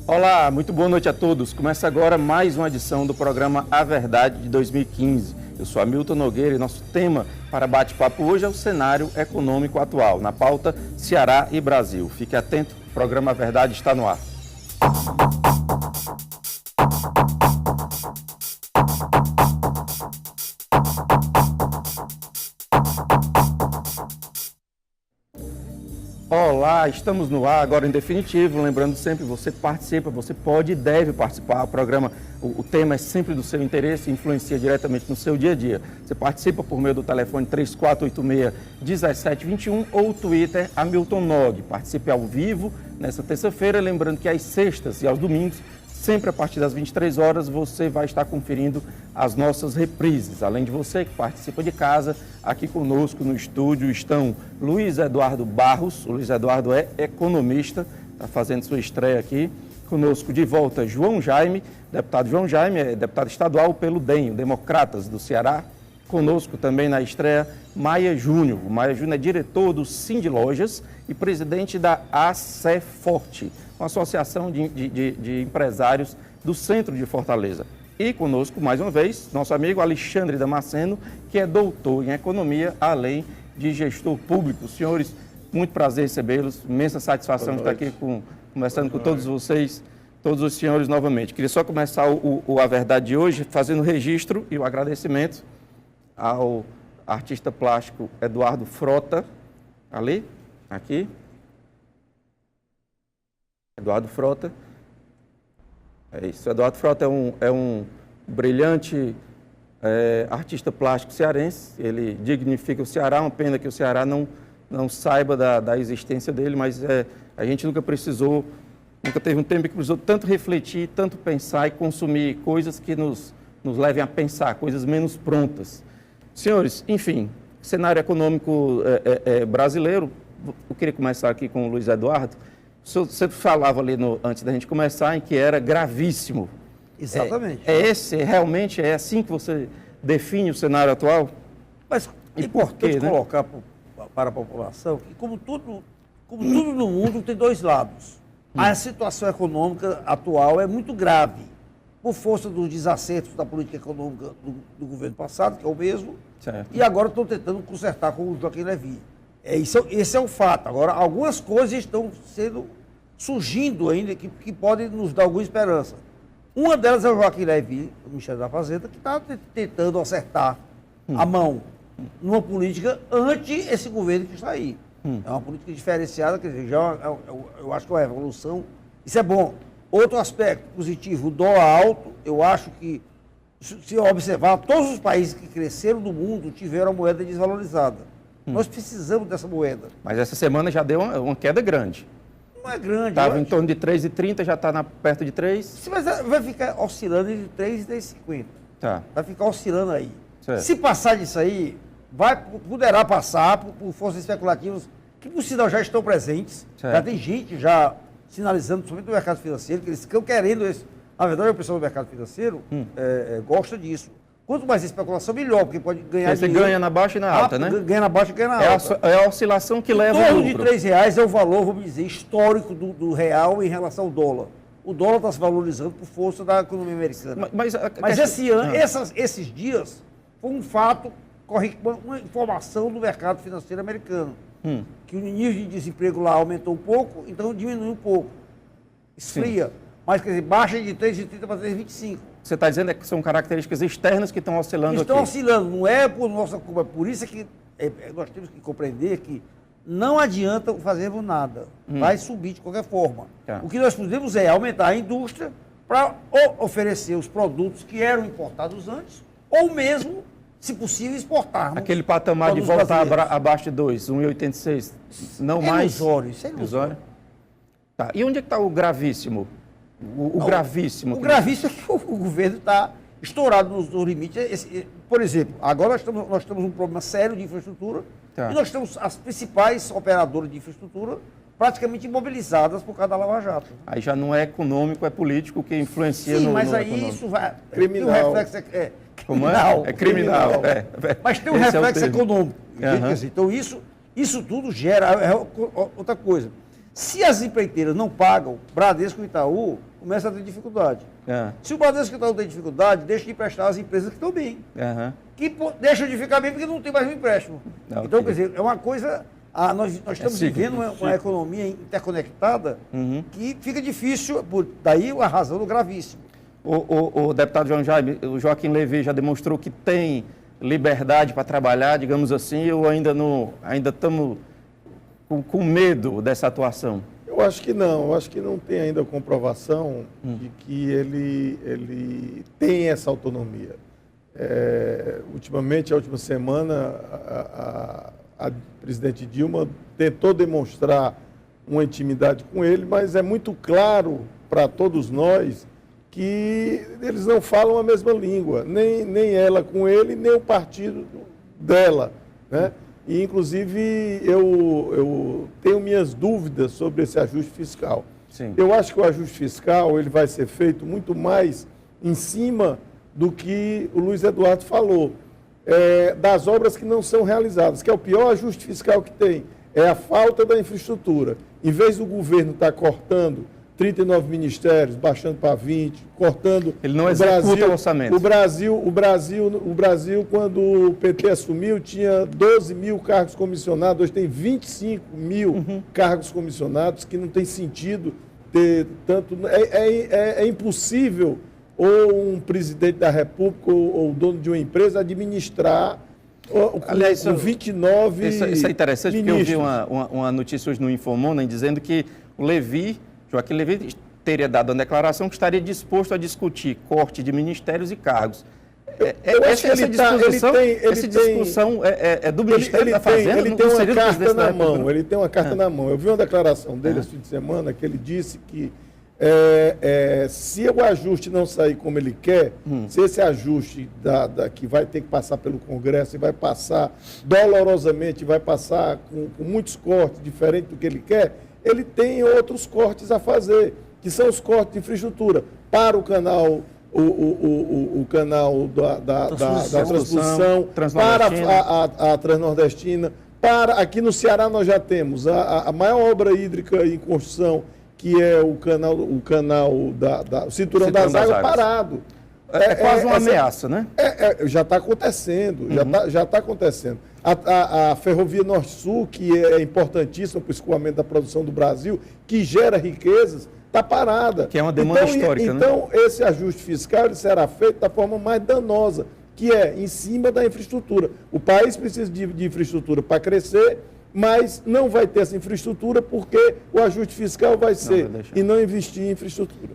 Olá, muito boa noite a todos. Começa agora mais uma edição do programa A Verdade de 2015. Eu sou Hamilton Nogueira e nosso tema para bate-papo hoje é o cenário econômico atual. Na pauta, Ceará e Brasil. Fique atento, o programa A Verdade está no ar. Olá, estamos no ar agora em definitivo, lembrando sempre, você participa, você pode e deve participar, o tema é sempre do seu interesse e influencia diretamente no seu dia a dia. Você participa por meio do telefone 3486-1721 ou Twitter Hamilton Nog. Participe ao vivo nessa terça-feira, lembrando que às sextas e aos domingos, sempre a partir das 23 horas, você vai estar conferindo as nossas reprises. Além de você que participa de casa, aqui conosco no estúdio estão Luiz Eduardo Barros. O Luiz Eduardo é economista, está fazendo sua estreia aqui. Conosco de volta João Jaime, deputado João Jaime, é deputado estadual pelo DEM, Democratas do Ceará. Conosco também na estreia Maia Júnior. O Maia Júnior é diretor do Sindilojas e presidente da ACEForte, uma associação de empresários do centro de Fortaleza. E conosco, mais uma vez, nosso amigo Alexandre Damasceno, que é doutor em economia, além de gestor público. Senhores, muito prazer recebê-los, imensa satisfação de estar aqui conversando com todos vocês, todos os senhores novamente. Queria só começar A Verdade de hoje fazendo o registro e o agradecimento ao artista plástico Eduardo Frota, ali, aqui. Eduardo Frota, é isso. Eduardo Frota é um brilhante artista plástico cearense, ele dignifica o Ceará, uma pena que o Ceará não saiba da existência dele, mas a gente nunca teve um tempo que precisou tanto refletir, tanto pensar e consumir coisas que nos levem a pensar, coisas menos prontas. Senhores, enfim, cenário econômico brasileiro, eu queria começar aqui com o Luiz Eduardo. Você falava ali antes da gente começar em que era gravíssimo. Exatamente. Realmente é assim que você define o cenário atual? Mas é importante colocar para a população que, como tudo no mundo, tem dois lados. A situação econômica atual é muito grave, por força dos desacertos da política econômica do governo passado, que é o mesmo, certo. E agora estão tentando consertar com o Joaquim Levy. Esse é o fato. Agora, algumas coisas estão surgindo ainda que podem nos dar alguma esperança. Uma delas é o Joaquim Levy, o Ministério da Fazenda, que está tentando acertar a mão numa política ante esse governo que está aí. É uma política diferenciada, quer dizer, eu acho que é uma revolução. Isso é bom. Outro aspecto positivo, o dólar alto, eu acho que, se observar, todos os países que cresceram no mundo tiveram a moeda desvalorizada. Nós precisamos dessa moeda. Mas essa semana já deu uma queda grande. Não é grande. Estava em torno de 3,30, já está perto de 3. Sim, mas vai ficar oscilando entre 3 e 3,50. Tá. Vai ficar oscilando aí. Certo. Se passar disso aí, poderá passar por forças especulativas que, por sinal, já estão presentes. Certo. Já tem gente já sinalizando, principalmente no mercado financeiro, que eles estão querendo isso. Na verdade, o pessoal do mercado financeiro gosta disso. Quanto mais especulação, melhor, porque pode ganhar dinheiro. Você ganha na baixa e na alta, né? Ganha na baixa e ganha na alta. É a oscilação que leva o lucro. De R$3 é o valor, vamos dizer, histórico do real em relação ao dólar. O dólar está se valorizando por força da economia americana. Mas esse ano, esses dias, foi um fato, uma informação do mercado financeiro americano. Que o nível de desemprego lá aumentou um pouco, então diminuiu um pouco. Esfria. Sim. Mas, quer dizer, baixa de 3,30 para 3,25. Você está dizendo que são características externas que estão oscilando aqui? Estão oscilando, não é por nossa culpa. Por isso é que nós temos que compreender que não adianta fazermos nada. Vai subir de qualquer forma. Tá. O que nós podemos é aumentar a indústria para oferecer os produtos que eram importados antes, ou mesmo, se possível, exportarmos. Aquele patamar de voltar abaixo de 2, 1,86, não mais? Ilusório, isso é ilusório. Tá. E onde é que está o gravíssimo? O gravíssimo é que o governo está estourado nos limites. Por exemplo, agora nós temos um problema sério de infraestrutura e nós temos as principais operadoras de infraestrutura praticamente imobilizadas por causa da Lava Jato. Aí já não é econômico, é político que influencia no mas aí econômico. Isso vai... Criminal. O reflexo criminal. É criminal. Mas tem um reflexo econômico. Então isso tudo gera outra coisa. Se as empreiteiras não pagam, Bradesco e Itaú começam a ter dificuldade. Se o Bradesco e Itaú tem dificuldade, deixa de emprestar às empresas que estão bem. Que deixam de ficar bem porque não tem mais um empréstimo. Então, quer dizer, é uma coisa... nós estamos vivendo uma economia interconectada que fica difícil, daí a razão do gravíssimo. O deputado João Jaime, o Joaquim Levy já demonstrou que tem liberdade para trabalhar, digamos assim, ou ainda estamos com medo dessa atuação? Eu acho que não, tem ainda comprovação de que ele tem essa autonomia. Ultimamente, a última semana, a presidente Dilma tentou demonstrar uma intimidade com ele, mas é muito claro para todos nós que eles não falam a mesma língua, nem ela com ele, nem o partido dela, né? E, inclusive, eu tenho minhas dúvidas sobre esse ajuste fiscal. Sim. Eu acho que o ajuste fiscal ele vai ser feito muito mais em cima do que o Luiz Eduardo falou, das obras que não são realizadas, que é o pior ajuste fiscal que tem, é a falta da infraestrutura. Em vez do governo estar cortando 39 ministérios, baixando para 20, cortando... Ele não executa o orçamento. O Brasil, quando o PT assumiu, tinha 12 mil cargos comissionados, hoje tem 25 mil cargos comissionados, que não tem sentido ter tanto... É impossível ou um presidente da República ou dono de uma empresa administrar Aliás, com 29 Isso é interessante, ministros. porque eu vi uma notícia hoje no Infomoney dizendo que o Joaquim Levy teria dado uma declaração que estaria disposto a discutir corte de ministérios e cargos. Essa discussão é do Ministério da Fazenda? Ele tem uma carta na mão. Ele tem uma carta na mão. Eu vi uma declaração dele esse fim de semana que ele disse que se o ajuste não sair como ele quer, se esse ajuste que vai ter que passar pelo Congresso e vai passar dolorosamente, vai passar com muitos cortes diferentes do que ele quer, ele tem outros cortes a fazer, que são os cortes de infraestrutura para o canal, o canal da transposição, para a Transnordestina, aqui no Ceará nós já temos a maior obra hídrica em construção, que é o Cinturão das Águas parado. É quase uma ameaça, né? Já está acontecendo, já está acontecendo. A Ferrovia Norte-Sul, que é importantíssima para o escoamento da produção do Brasil, que gera riquezas, está parada. Que é uma demanda histórica, né? Então, esse ajuste fiscal será feito da forma mais danosa, que é em cima da infraestrutura. O país precisa de infraestrutura para crescer, mas não vai ter essa infraestrutura porque o ajuste fiscal vai ser e não investir em infraestrutura.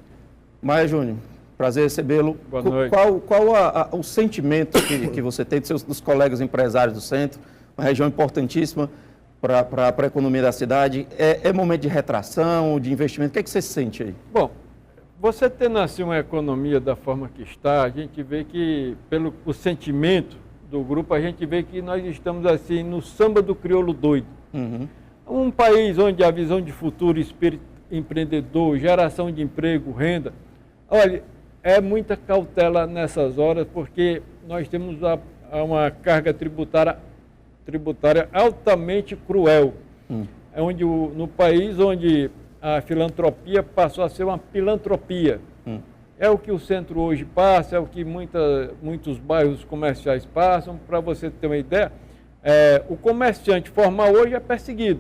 Maia Júnior, prazer recebê-lo. Boa noite. Qual o sentimento que você tem dos colegas empresários do centro, uma região importantíssima para a economia da cidade? É momento de retração, de investimento? O que é que você sente aí? Bom, você tendo assim uma economia da forma que está, a gente vê que, pelo o sentimento do grupo, a gente vê que nós estamos assim no samba do crioulo doido. Um país onde a visão de futuro, espírito empreendedor, geração de emprego, renda, olha, é muita cautela nessas horas, porque nós temos uma carga tributária altamente cruel. É onde no país onde a filantropia passou a ser uma pilantropia. É o que o centro hoje passa, é o que muitos bairros comerciais passam. Para você ter uma ideia, o comerciante formal hoje é perseguido,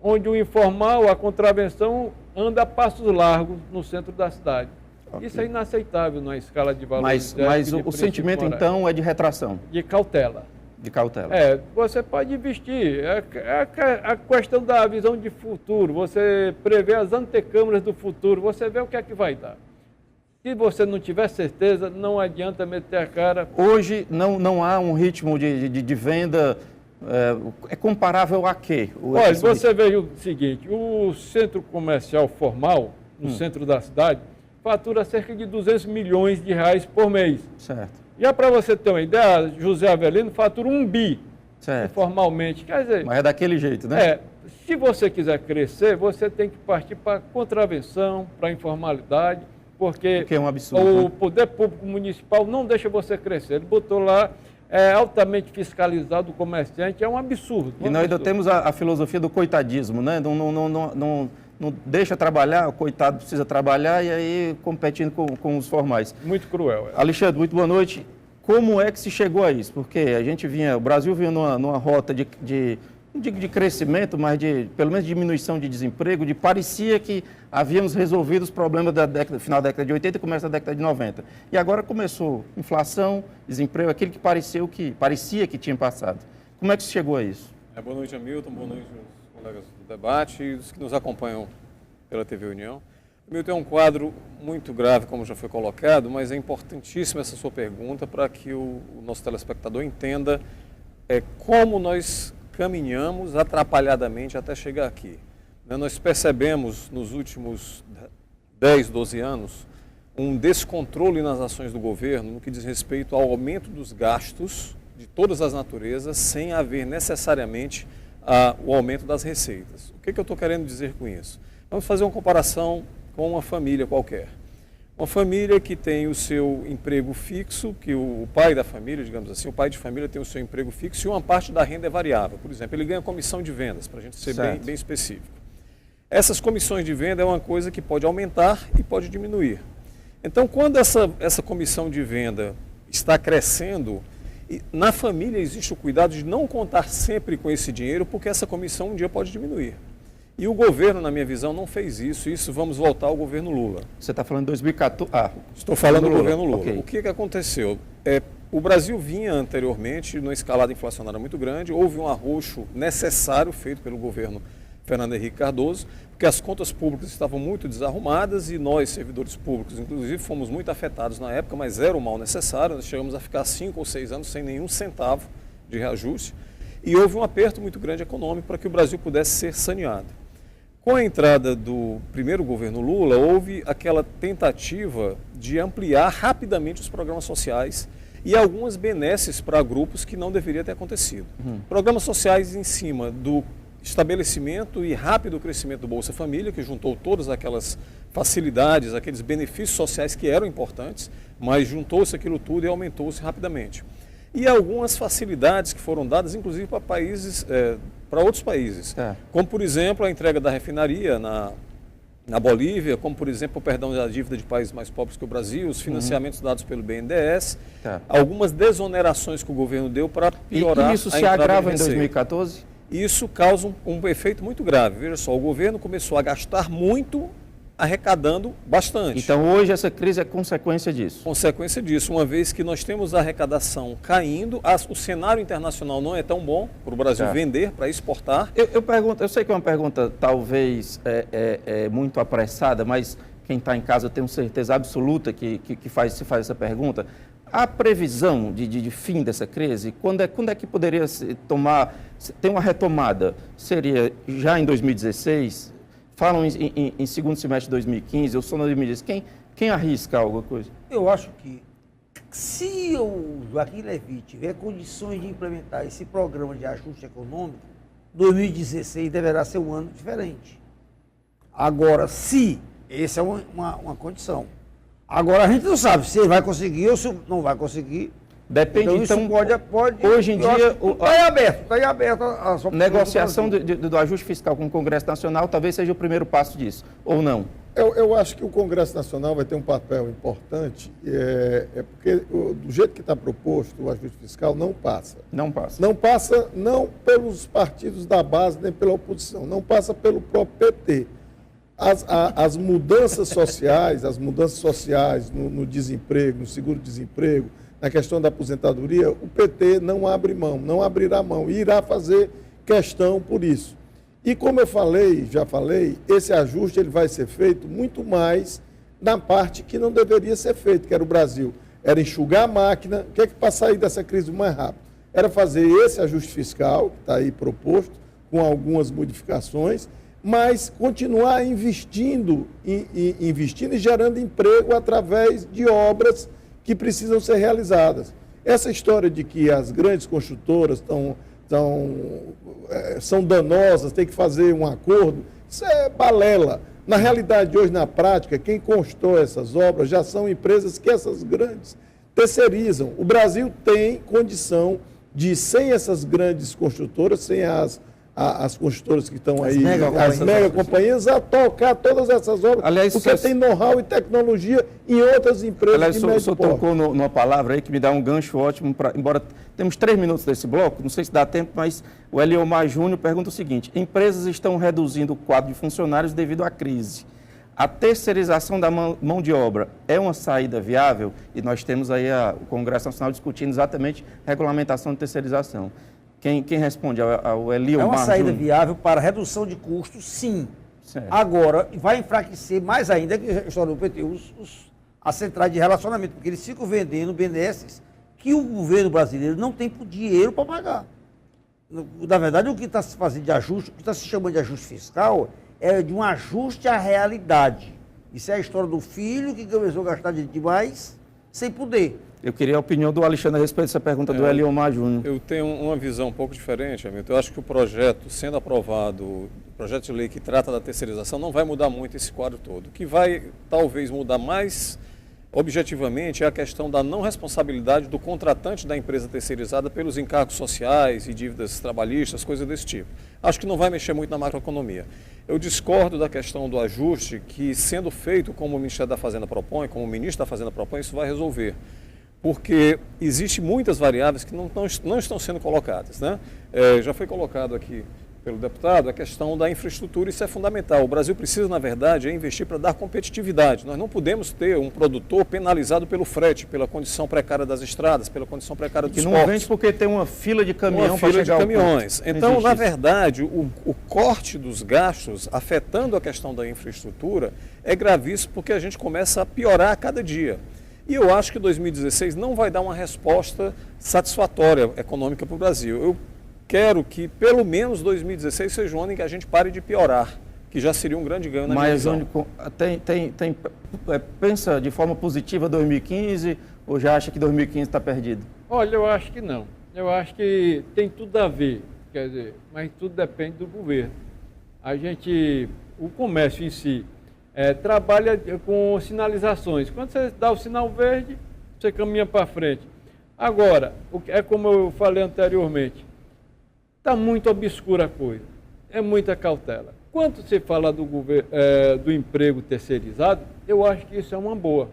onde o informal, a contravenção, anda a passos largos no centro da cidade. Okay. Isso é inaceitável na escala de valores. Mas o sentimento, então, é de retração? De cautela. De cautela. Você pode investir. A questão da visão de futuro, você prevê as antecâmaras do futuro, você vê o que é que vai dar. Se você não tiver certeza, não adianta meter a cara. Hoje não há um ritmo de venda, é comparável a quê? Olha, você veja o seguinte, o centro comercial formal, no centro da cidade, fatura cerca de 200 milhões de reais por mês. Certo. Já para você ter uma ideia, José Avelino fatura 1 bi, certo, formalmente. Quer dizer, mas é daquele jeito, né? Se você quiser crescer, você tem que partir para contravenção, para informalidade, porque é um absurdo, o poder público municipal não deixa você crescer. Ele botou lá, altamente fiscalizado o comerciante, é um absurdo. E nós ainda temos a filosofia do coitadismo, né? não deixa trabalhar, o coitado precisa trabalhar e aí competindo com os formais. Muito cruel. Alexandre, muito boa noite. Como é que se chegou a isso? Porque o Brasil vinha numa rota de crescimento, mas pelo menos diminuição de desemprego, parecia que havíamos resolvido os problemas final da década de 80 e começo da década de 90. E agora começou inflação, desemprego, aquilo que parecia que tinha passado. Como é que se chegou a isso? Boa noite, Hamilton, boa noite aos colegas do debate e os que nos acompanham pela TV União. Hamilton, é um quadro muito grave, como já foi colocado, mas é importantíssima essa sua pergunta para que o nosso telespectador entenda como nós caminhamos atrapalhadamente até chegar aqui. Nós percebemos nos últimos 10, 12 anos um descontrole nas ações do governo no que diz respeito ao aumento dos gastos de todas as naturezas sem haver necessariamente o aumento das receitas. O que eu estou querendo dizer com isso? Vamos fazer uma comparação com uma família qualquer. Uma família que tem o seu emprego fixo, que o pai da família, digamos assim, o pai de família tem o seu emprego fixo e uma parte da renda é variável. Por exemplo, ele ganha comissão de vendas, para a gente ser bem específico. Essas comissões de venda é uma coisa que pode aumentar e pode diminuir. Então, quando essa comissão de venda está crescendo, na família existe o cuidado de não contar sempre com esse dinheiro, porque essa comissão um dia pode diminuir. E o governo, na minha visão, não fez isso. Isso vamos voltar ao governo Lula. Você está falando de 2014? Estou falando do governo Lula. Okay. O que aconteceu? O Brasil vinha anteriormente numa escalada inflacionária muito grande, houve um arroxo necessário feito pelo governo Fernando Henrique Cardoso, porque as contas públicas estavam muito desarrumadas e nós, servidores públicos, inclusive, fomos muito afetados na época, mas era o mal necessário. Nós chegamos a ficar 5 ou 6 anos sem nenhum centavo de reajuste e houve um aperto muito grande econômico para que o Brasil pudesse ser saneado. Com a entrada do primeiro governo Lula, houve aquela tentativa de ampliar rapidamente os programas sociais e algumas benesses para grupos que não deveria ter acontecido. Programas sociais em cima do estabelecimento e rápido crescimento do Bolsa Família, que juntou todas aquelas facilidades, aqueles benefícios sociais que eram importantes, mas juntou-se aquilo tudo e aumentou-se rapidamente. E algumas facilidades que foram dadas, inclusive, para para outros países, como, por exemplo, a entrega da refinaria na Bolívia, como, por exemplo, o perdão da dívida de países mais pobres que o Brasil, os financiamentos dados pelo BNDES, algumas desonerações que o governo deu para piorar a entrada de receita. E isso se agrava em 2014? Isso causa um efeito muito grave. Veja só, o governo começou a gastar muito, arrecadando bastante. Então, hoje, essa crise é consequência disso? Consequência disso, uma vez que nós temos a arrecadação caindo, o cenário internacional não é tão bom para o Brasil vender, para exportar. Eu sei que é uma pergunta talvez muito apressada, mas quem está em casa tem certeza absoluta que se faz essa pergunta. A previsão de fim dessa crise, quando é que poderia ter uma retomada? Seria já em 2016? Falam em segundo semestre de 2015, eu sou na 2016. Quem arrisca alguma coisa? Eu acho que se o Joaquim Levy tiver condições de implementar esse programa de ajuste econômico, 2016 deverá ser um ano diferente. Agora, essa é uma condição. Agora, a gente não sabe se ele vai conseguir ou se não vai conseguir. Depende, então pode. Hoje em dia, está em aberto a sua negociação do ajuste fiscal com o Congresso Nacional talvez seja o primeiro passo disso, ou não? Eu acho que o Congresso Nacional vai ter um papel importante, porque do jeito que está proposto o ajuste fiscal não passa. Não passa. Não passa não pelos partidos da base nem pela oposição, não passa pelo próprio PT. As mudanças sociais, no desemprego, no seguro-desemprego, na questão da aposentadoria, o PT não abre mão, não abrirá mão e irá fazer questão por isso. E como eu já falei, esse ajuste ele vai ser feito muito mais na parte que não deveria ser feito, que era o Brasil. Era enxugar a máquina, o que é que para sair dessa crise mais rápido? Era fazer esse ajuste fiscal, que está aí proposto, com algumas modificações, mas continuar investindo e gerando emprego através de obras que precisam ser realizadas. Essa história de que as grandes construtoras são danosas, tem que fazer um acordo, isso é balela. Na realidade, hoje, na prática, quem constrói essas obras já são empresas que essas grandes terceirizam. O Brasil tem condição de, sem essas grandes construtoras, sem as as construtoras que estão As aí, mega-companhias. as mega companhias, a tocar todas essas obras, Aliás, porque isso é- tem know-how e tecnologia em outras empresas Aliás, de o senhor médio porte. tocou numa palavra aí que me dá um gancho ótimo, embora temos 3 minutos desse bloco, não sei se dá tempo, mas o Eliomar Júnior pergunta o seguinte: empresas estão reduzindo o quadro de funcionários devido à crise. A terceirização da mão de obra é uma saída viável? E nós temos aí o Congresso Nacional discutindo exatamente a regulamentação de terceirização. Quem responde ao Eliomar É uma saída Júnior? viável para redução de custos, sim. Certo. Agora, vai enfraquecer mais ainda que a história do PT, as centrais de relacionamento, porque eles ficam vendendo benesses que o governo brasileiro não tem dinheiro para pagar. Na verdade, o que está se fazendo de ajuste, o que está se chamando de ajuste fiscal, é de um ajuste à realidade. Isso é a história do filho que começou a gastar demais sem poder. Eu queria a opinião do Alexandre a respeito dessa pergunta do Eliomar Júnior. Eu tenho uma visão um pouco diferente, Hamilton. Eu acho que o projeto, sendo aprovado, o projeto de lei que trata da terceirização, não vai mudar muito esse quadro todo. O que vai, talvez, mudar mais objetivamente é a questão da não responsabilidade do contratante da empresa terceirizada pelos encargos sociais e dívidas trabalhistas, coisas desse tipo. Acho que não vai mexer muito na macroeconomia. Eu discordo da questão do ajuste que, sendo feito como o Ministério da Fazenda propõe, como o ministro da Fazenda propõe, isso vai resolver. Porque existem muitas variáveis que não estão sendo colocadas, né? Já foi colocado aqui pelo deputado a questão da infraestrutura, isso é fundamental. O Brasil precisa, na verdade, investir para dar competitividade. Nós não podemos ter um produtor penalizado pelo frete, pela condição precária das estradas, pela condição precária dos Que não portos. vende porque tem uma fila de caminhão para Uma fila de chegar ao caminhões. porto. Não Então, existe na isso. verdade, o corte dos gastos, afetando a questão da infraestrutura, é gravíssimo porque a gente começa a piorar a cada dia. E eu acho que 2016 não vai dar uma resposta satisfatória econômica para o Brasil. Eu quero que, pelo menos, 2016 seja um ano em que a gente pare de piorar, que já seria um grande ganho na minha Mas visão. pensa de forma positiva 2015 ou já acha que 2015 está perdido? Olha, eu acho que não. Eu acho que tem tudo a ver, quer dizer, mas tudo depende do governo. O comércio em si trabalha com sinalizações. Quando você dá o sinal verde, você caminha para frente. Agora, é como eu falei anteriormente, está muito obscura a coisa, é muita cautela. Quando você fala do emprego terceirizado, eu acho que isso é uma boa.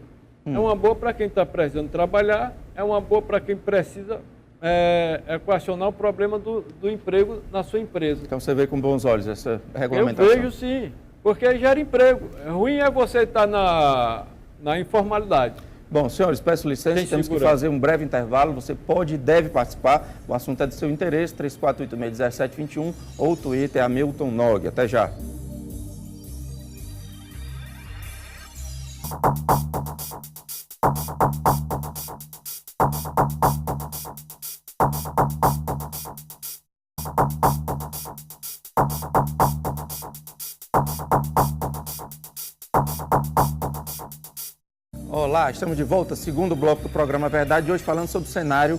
É uma boa para quem está precisando trabalhar, é uma boa para quem precisa equacionar o problema do emprego na sua empresa. Então você vê com bons olhos essa Eu regulamentação? vejo sim, porque gera emprego. Ruim é você estar na informalidade. Bom, senhores, peço licença, Tem temos que segurança. fazer um breve intervalo. Você pode e deve participar. O assunto é de seu interesse, 3486-1721 ou o Twitter é Hamilton Nog. Até já. Olá, estamos de volta, segundo bloco do programa Verdade, hoje falando sobre o cenário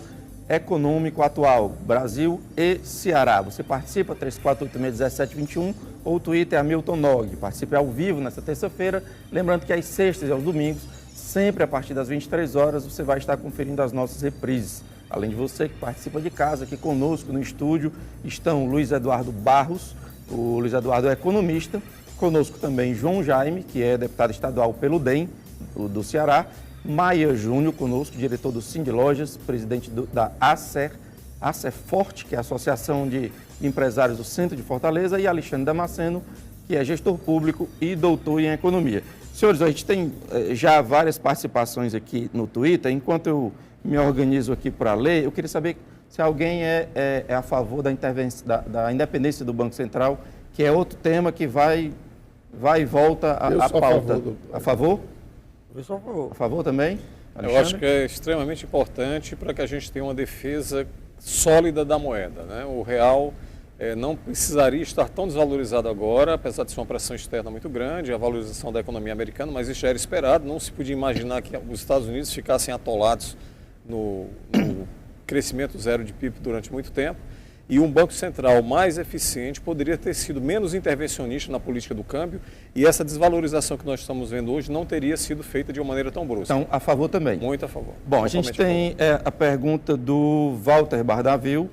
econômico atual, Brasil e Ceará. Você participa, 3486-1721 ou o Twitter é Hamilton Nog. Participe ao vivo nesta terça-feira, lembrando que às sextas e aos domingos, sempre a partir das 23 horas, você vai estar conferindo as nossas reprises. Além de você que participa de casa, aqui conosco no estúdio estão Luiz Eduardo Barros, o Luiz Eduardo é economista, conosco também João Jaime, que é deputado estadual pelo DEM, do Ceará, Maia Júnior conosco, diretor do Sind Lojas, presidente da ACEFORTE, que é a Associação de Empresários do Centro de Fortaleza, e Alexandre Damasceno, que é gestor público e doutor em economia. Senhores, a gente tem já várias participações aqui no Twitter. Enquanto eu me organizo aqui para ler, eu queria saber se alguém é a favor da independência do Banco Central, que é outro tema que vai e volta a pauta. A favor? Eu sou a favor. A favor também? Eu acho que é extremamente importante para que a gente tenha uma defesa sólida da moeda, né? O real não precisaria estar tão desvalorizado agora, apesar de ser uma pressão externa muito grande, a valorização da economia americana, mas isso já era esperado. Não se podia imaginar que os Estados Unidos ficassem atolados no crescimento zero de PIB durante muito tempo. E um Banco Central mais eficiente poderia ter sido menos intervencionista na política do câmbio e essa desvalorização que nós estamos vendo hoje não teria sido feita de uma maneira tão brusca. Então, a favor também? Muito a favor. Bom, a gente tem a pergunta do Walter Bardavil.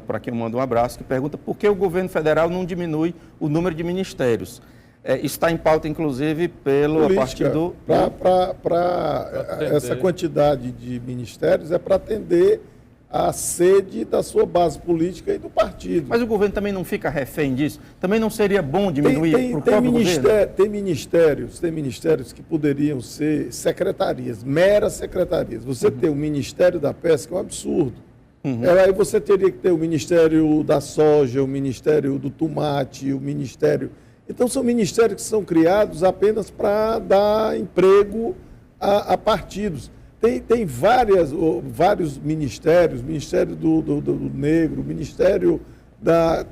para quem eu mando um abraço, que pergunta por que o governo federal não diminui o número de ministérios. Está em pauta, inclusive, pelo partido... Essa quantidade de ministérios é para atender a sede da sua base política e do partido. Mas o governo também não fica refém disso? Também não seria bom diminuir para o próprio governo? Tem ministérios que poderiam ser secretarias, meras secretarias. Você tem o Ministério da Pesca, é um absurdo. Aí você teria que ter o Ministério da Soja, o Ministério do Tomate, o Ministério... Então, são ministérios que são criados apenas para dar emprego a partidos. Tem vários ministérios, Ministério do Negro, Ministério da...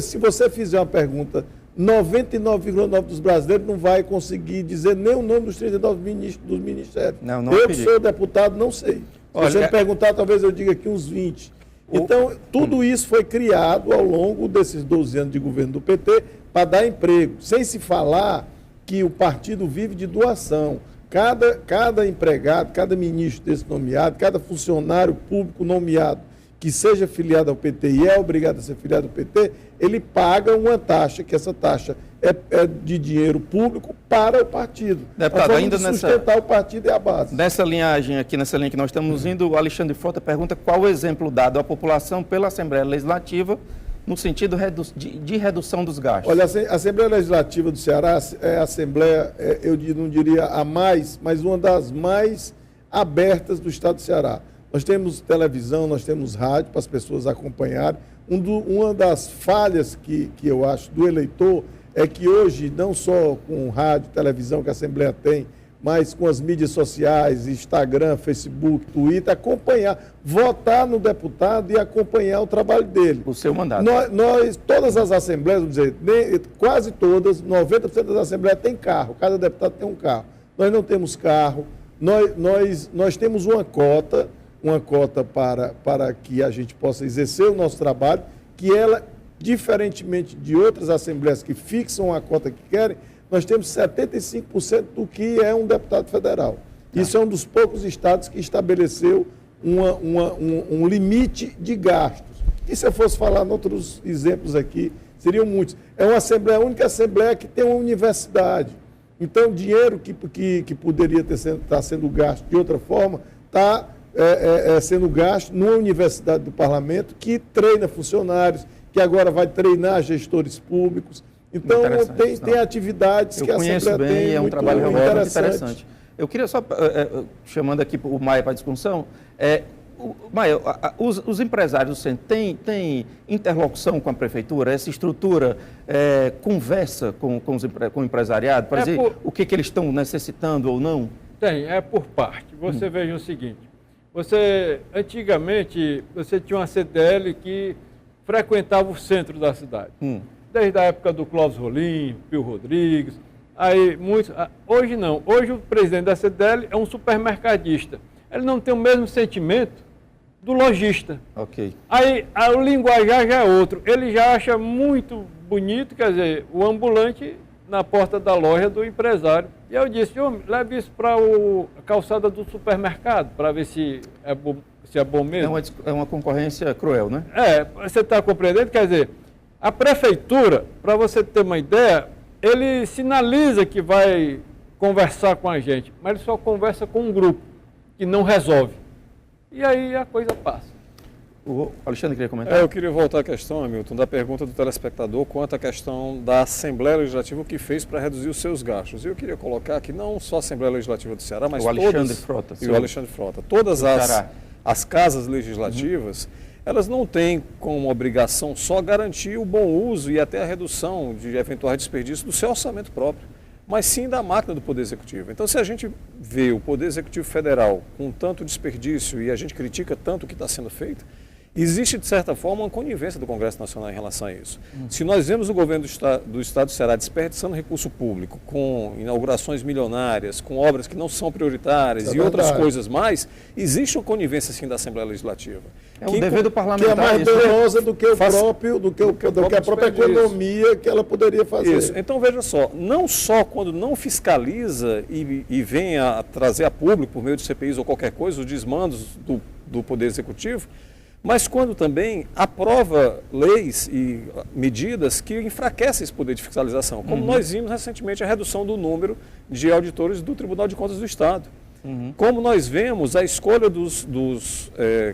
se você fizer uma pergunta, 99,9% dos brasileiros não vai conseguir dizer nem o nome dos 39 dos ministérios. Eu, que sou deputado, não sei. Se você me perguntar, talvez eu diga aqui uns 20. Então, tudo isso foi criado ao longo desses 12 anos de governo do PT para dar emprego, sem se falar que o partido vive de doação. Cada empregado, cada ministro desse nomeado, cada funcionário público nomeado que seja filiado ao PT e é obrigado a ser filiado ao PT, ele paga uma taxa, que essa taxa é de dinheiro público para o partido. Deputado, ainda sustentar o partido e a base. Nessa linhagem aqui, nessa linha que nós estamos indo, o Alexandre Frota pergunta qual o exemplo dado à população pela Assembleia Legislativa no sentido de redução dos gastos. Olha, a Assembleia Legislativa do Ceará é a Assembleia, eu não diria a mais, mas uma das mais abertas do Estado do Ceará. Nós temos televisão, nós temos rádio para as pessoas acompanharem. Uma das falhas que eu acho do eleitor é que hoje, não só com rádio, televisão que a Assembleia tem, mas com as mídias sociais, Instagram, Facebook, Twitter, votar no deputado e acompanhar o trabalho dele. O seu mandato. Todas as assembleias, vamos dizer, quase todas, 90% das assembleias têm carro, cada deputado tem um carro. Nós não temos carro, nós temos uma cota para que a gente possa exercer o nosso trabalho, que ela, diferentemente de outras assembleias que fixam a cota que querem, nós temos 75% do que é um deputado federal. Isso é um dos poucos estados que estabeleceu um limite de gastos. E se eu fosse falar em outros exemplos aqui, seriam muitos. É uma assembleia, a única assembleia que tem uma universidade. Então, dinheiro que poderia estar sendo gasto de outra forma, está sendo gasto numa universidade do parlamento que treina funcionários, que agora vai treinar gestores públicos. Então, tem atividades que a Assembleia tem, é um trabalho muito interessante. Eu queria só, chamando aqui o Maia para a discussão, Maia, os empresários do centro têm interlocução com a prefeitura? Essa estrutura conversa com o empresariado para dizer o que eles estão necessitando ou não? Tem, é por parte. Você veja o seguinte, antigamente, você tinha uma CDL que frequentava o centro da cidade. Desde a época do Clóvis Rolim, Pio Rodrigues, hoje não. Hoje o presidente da CDL é um supermercadista. Ele não tem o mesmo sentimento do lojista. Ok. Aí o linguajar já é outro. Ele já acha muito bonito, quer dizer, o ambulante na porta da loja do empresário. E eu disse, leve isso para a calçada do supermercado, para ver se é bom mesmo. É uma concorrência cruel, né? Você está compreendendo? Quer dizer, a prefeitura, para você ter uma ideia, ele sinaliza que vai conversar com a gente, mas ele só conversa com um grupo, que não resolve. E aí a coisa passa. O Alexandre queria comentar? Eu queria voltar à questão, Hamilton, da pergunta do telespectador quanto à questão da Assembleia Legislativa, o que fez para reduzir os seus gastos. Eu queria colocar que não só a Assembleia Legislativa do Ceará, mas o Alexandre Frota. E o Alexandre Frota. Todas as casas legislativas, elas não têm como obrigação só garantir o bom uso e até a redução de eventuais desperdícios do seu orçamento próprio, mas sim da máquina do Poder Executivo. Então, se a gente vê o Poder Executivo Federal com tanto desperdício e a gente critica tanto o que está sendo feito, existe, de certa forma, uma conivência do Congresso Nacional em relação a isso. Se nós vemos o governo do Estado do Ceará desperdiçando recurso público com inaugurações milionárias, com obras que não são prioritárias e outras coisas mais, existe uma conivência, sim, da Assembleia Legislativa. É um dever do parlamentar. Que é mais danosa do que a própria economia que ela poderia fazer. Isso. Então, veja só, não só quando não fiscaliza e vem a trazer a público, por meio de CPIs ou qualquer coisa, os desmandos do Poder Executivo, mas quando também aprova leis e medidas que enfraquecem esse poder de fiscalização, como nós vimos recentemente a redução do número de auditores do Tribunal de Contas do Estado. Como nós vemos a escolha dos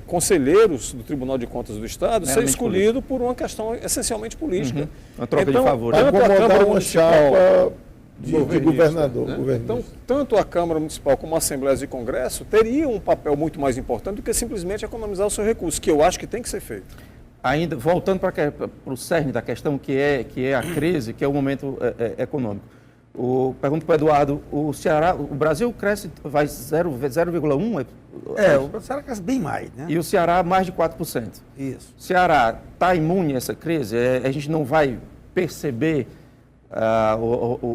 conselheiros do Tribunal de Contas do Estado ser escolhido por uma questão essencialmente política. Uma troca de favor. Tanto a Câmara Municipal de governador. Né? Então, tanto a Câmara Municipal como a Assembleia e Congresso teriam um papel muito mais importante do que simplesmente economizar o seu recurso, que eu acho que tem que ser feito. Ainda, voltando para o cerne da questão, que é a crise, que é o momento econômico. Pergunto para o Eduardo, o Brasil cresce, vai 0,1%? O Ceará cresce bem mais, né? E o Ceará mais de 4%. Isso. O Ceará está imune a essa crise? A gente não vai perceber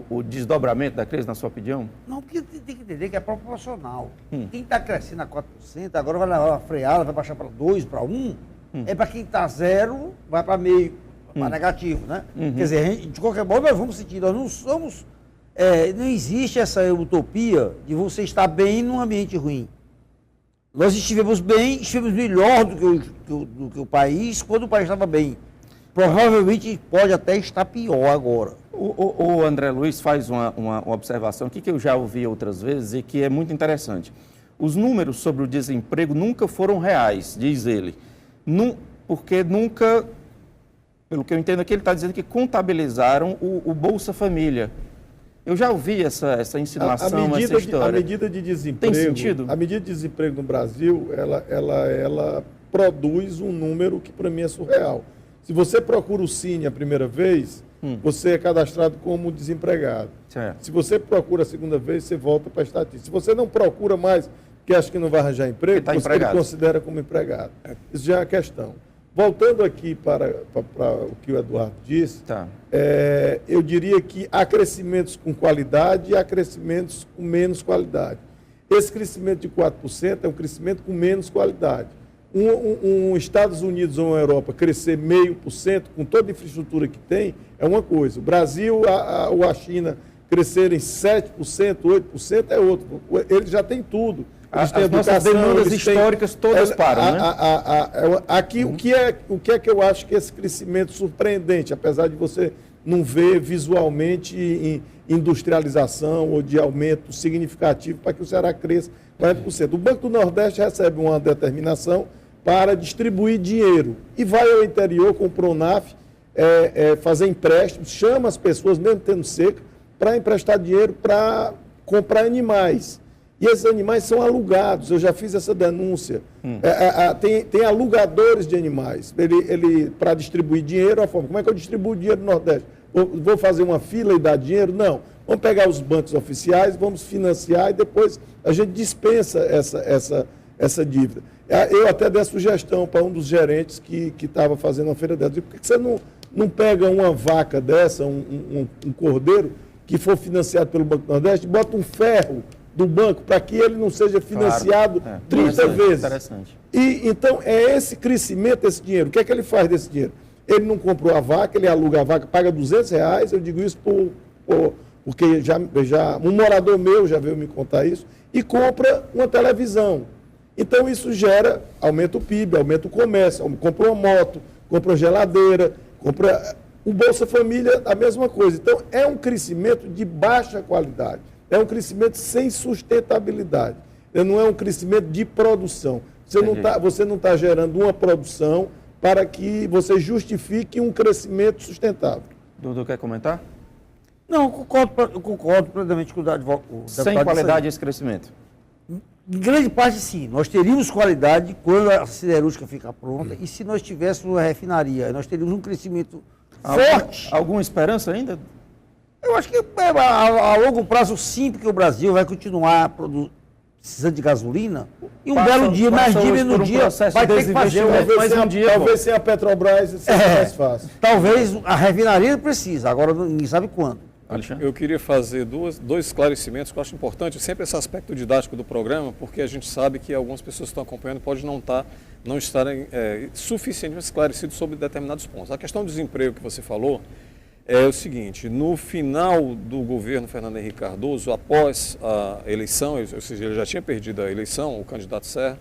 o desdobramento da crise, na sua opinião? Não, porque tem que entender que é proporcional. Quem está crescendo a 4%, agora vai levar uma freada, vai baixar para 2%, para 1%. É para quem está 0%, vai para meio, para negativo, né? Quer dizer, de qualquer modo, nós vamos sentir, nós não somos... não existe essa utopia de você estar bem num ambiente ruim. Nós estivemos bem, estivemos melhor do que o país quando o país estava bem. Provavelmente pode até estar pior agora. O André Luiz faz uma observação aqui que eu já ouvi outras vezes e que é muito interessante. Os números sobre o desemprego nunca foram reais, diz ele. Porque nunca, pelo que eu entendo aqui, ele está dizendo que contabilizaram o Bolsa Família. Eu já ouvi essa insinuação, essa história. A medida de desemprego... Tem sentido? A medida de desemprego no Brasil, ela produz um número que para mim é surreal. Se você procura o Cine a primeira vez, você é cadastrado como desempregado. Certo. Se você procura a segunda vez, você volta para a estatística. Se você não procura mais, porque acha que não vai arranjar emprego, ele considera como empregado. Isso já é uma questão. Voltando aqui para o que o Eduardo disse, eu diria que há crescimentos com qualidade e há crescimentos com menos qualidade. Esse crescimento de 4% é um crescimento com menos qualidade. Estados Unidos ou uma Europa crescer 0,5%, com toda a infraestrutura que tem, é uma coisa. O Brasil ou a China crescerem 7%, 8% é outro. Eles já têm tudo. As nossas demandas históricas todas param, né? Aqui, o que é que eu acho que esse crescimento surpreendente, apesar de você não ver visualmente industrialização ou de aumento significativo para que o Ceará cresça 40%. O Banco do Nordeste recebe uma determinação para distribuir dinheiro e vai ao interior com o Pronaf fazer empréstimos, chama as pessoas, mesmo tendo seca, para emprestar dinheiro para comprar animais. E esses animais são alugados, eu já fiz essa denúncia. Tem alugadores de animais. Ele para distribuir dinheiro, a forma, como é que eu distribuo dinheiro no Nordeste? Vou fazer uma fila e dar dinheiro? Não. Vamos pegar os bancos oficiais, vamos financiar e depois a gente dispensa essa dívida. Eu até dei a sugestão para um dos gerentes que estava fazendo uma feira dessa. Por que você não pega uma vaca dessa, um cordeiro, que for financiado pelo Banco do Nordeste, e bota um ferro do banco para que ele não seja financiado 30 vezes. Interessante. E então é esse crescimento, esse dinheiro. O que é que ele faz desse dinheiro? Ele não comprou a vaca, ele aluga a vaca, paga R$200, eu digo isso porque já um morador meu já veio me contar isso, e compra uma televisão. Então isso gera, aumenta o PIB, aumenta o comércio, compra uma moto, compra uma geladeira, compra o Bolsa Família, a mesma coisa. Então é um crescimento de baixa qualidade. É um crescimento sem sustentabilidade. Não é um crescimento de produção. Você não está gerando uma produção para que você justifique um crescimento sustentável. Dudu, quer comentar? Não, eu concordo plenamente com o deputado. Sem qualidade esse crescimento? Em grande parte, sim. Nós teríamos qualidade quando a siderúrgica ficar pronta e se nós tivéssemos uma refinaria, nós teríamos um crescimento forte. Alguma esperança ainda? Eu acho que a longo prazo, sim, porque o Brasil vai continuar precisando de gasolina e belo dia, mais dia, no dia, vai ter que fazer talvez sem a Petrobras isso seja mais fácil. Talvez a refinaria precisa, agora ninguém sabe quando. Eu queria fazer dois esclarecimentos que eu acho importante, sempre esse aspecto didático do programa, porque a gente sabe que algumas pessoas que estão acompanhando podem não estarem suficientemente esclarecidos sobre determinados pontos. A questão do desemprego que você falou é o seguinte: no final do governo Fernando Henrique Cardoso, após a eleição, ou seja, ele já tinha perdido a eleição, o candidato Serra,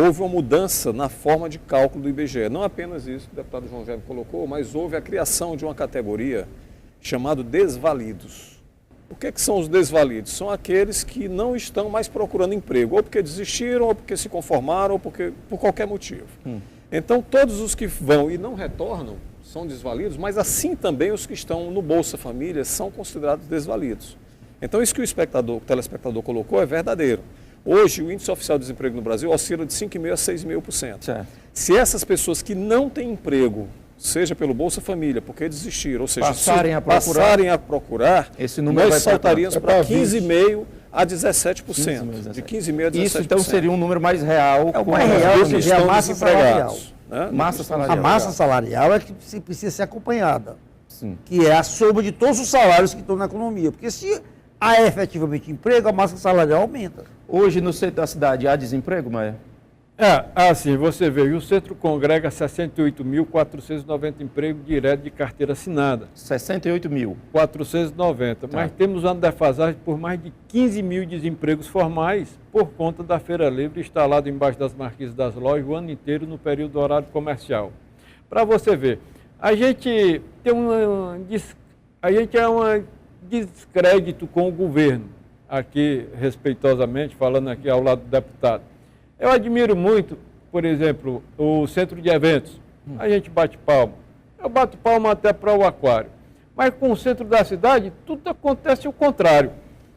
houve uma mudança na forma de cálculo do IBGE. Não apenas isso que o deputado João Gébio colocou, mas houve a criação de uma categoria chamada desvalidos. O que são os desvalidos? São aqueles que não estão mais procurando emprego, ou porque desistiram, ou porque se conformaram, ou por qualquer motivo. Então, todos os que vão e não retornam são desvalidos, mas assim também os que estão no Bolsa Família são considerados desvalidos. Então, isso que o telespectador colocou é verdadeiro. Hoje, o índice oficial de desemprego no Brasil oscila de 5,5% a 6,5%. Se essas pessoas que não têm emprego, seja pelo Bolsa Família, porque desistiram, ou seja, passarem a procurar, esse número nós saltaríamos para 15,5% a 17%. 15,5%. De 15,5% a 17%. Isso, então, seria um número mais real. É o mais real, que seria a massa salarial. Né? Massa salarial. A massa salarial é que precisa ser acompanhada, Sim. que é a soma de todos os salários que estão na economia. Porque se há efetivamente emprego, a massa salarial aumenta. Hoje, no centro da cidade, há desemprego, Maia? Assim, você vê, o centro congrega 68.490 empregos diretos de carteira assinada. 68 mil. 490. Mas temos uma defasagem por mais de 15 mil desempregos formais por conta da Feira Livre instalada embaixo das marquises das lojas o ano inteiro no período do horário comercial. Para você ver, a gente tem um descrédito com o governo, aqui respeitosamente, falando aqui ao lado do deputado. Eu admiro muito, por exemplo, o centro de eventos. A gente bate palma. Eu bato palma até para o aquário. Mas com o centro da cidade, tudo acontece o contrário.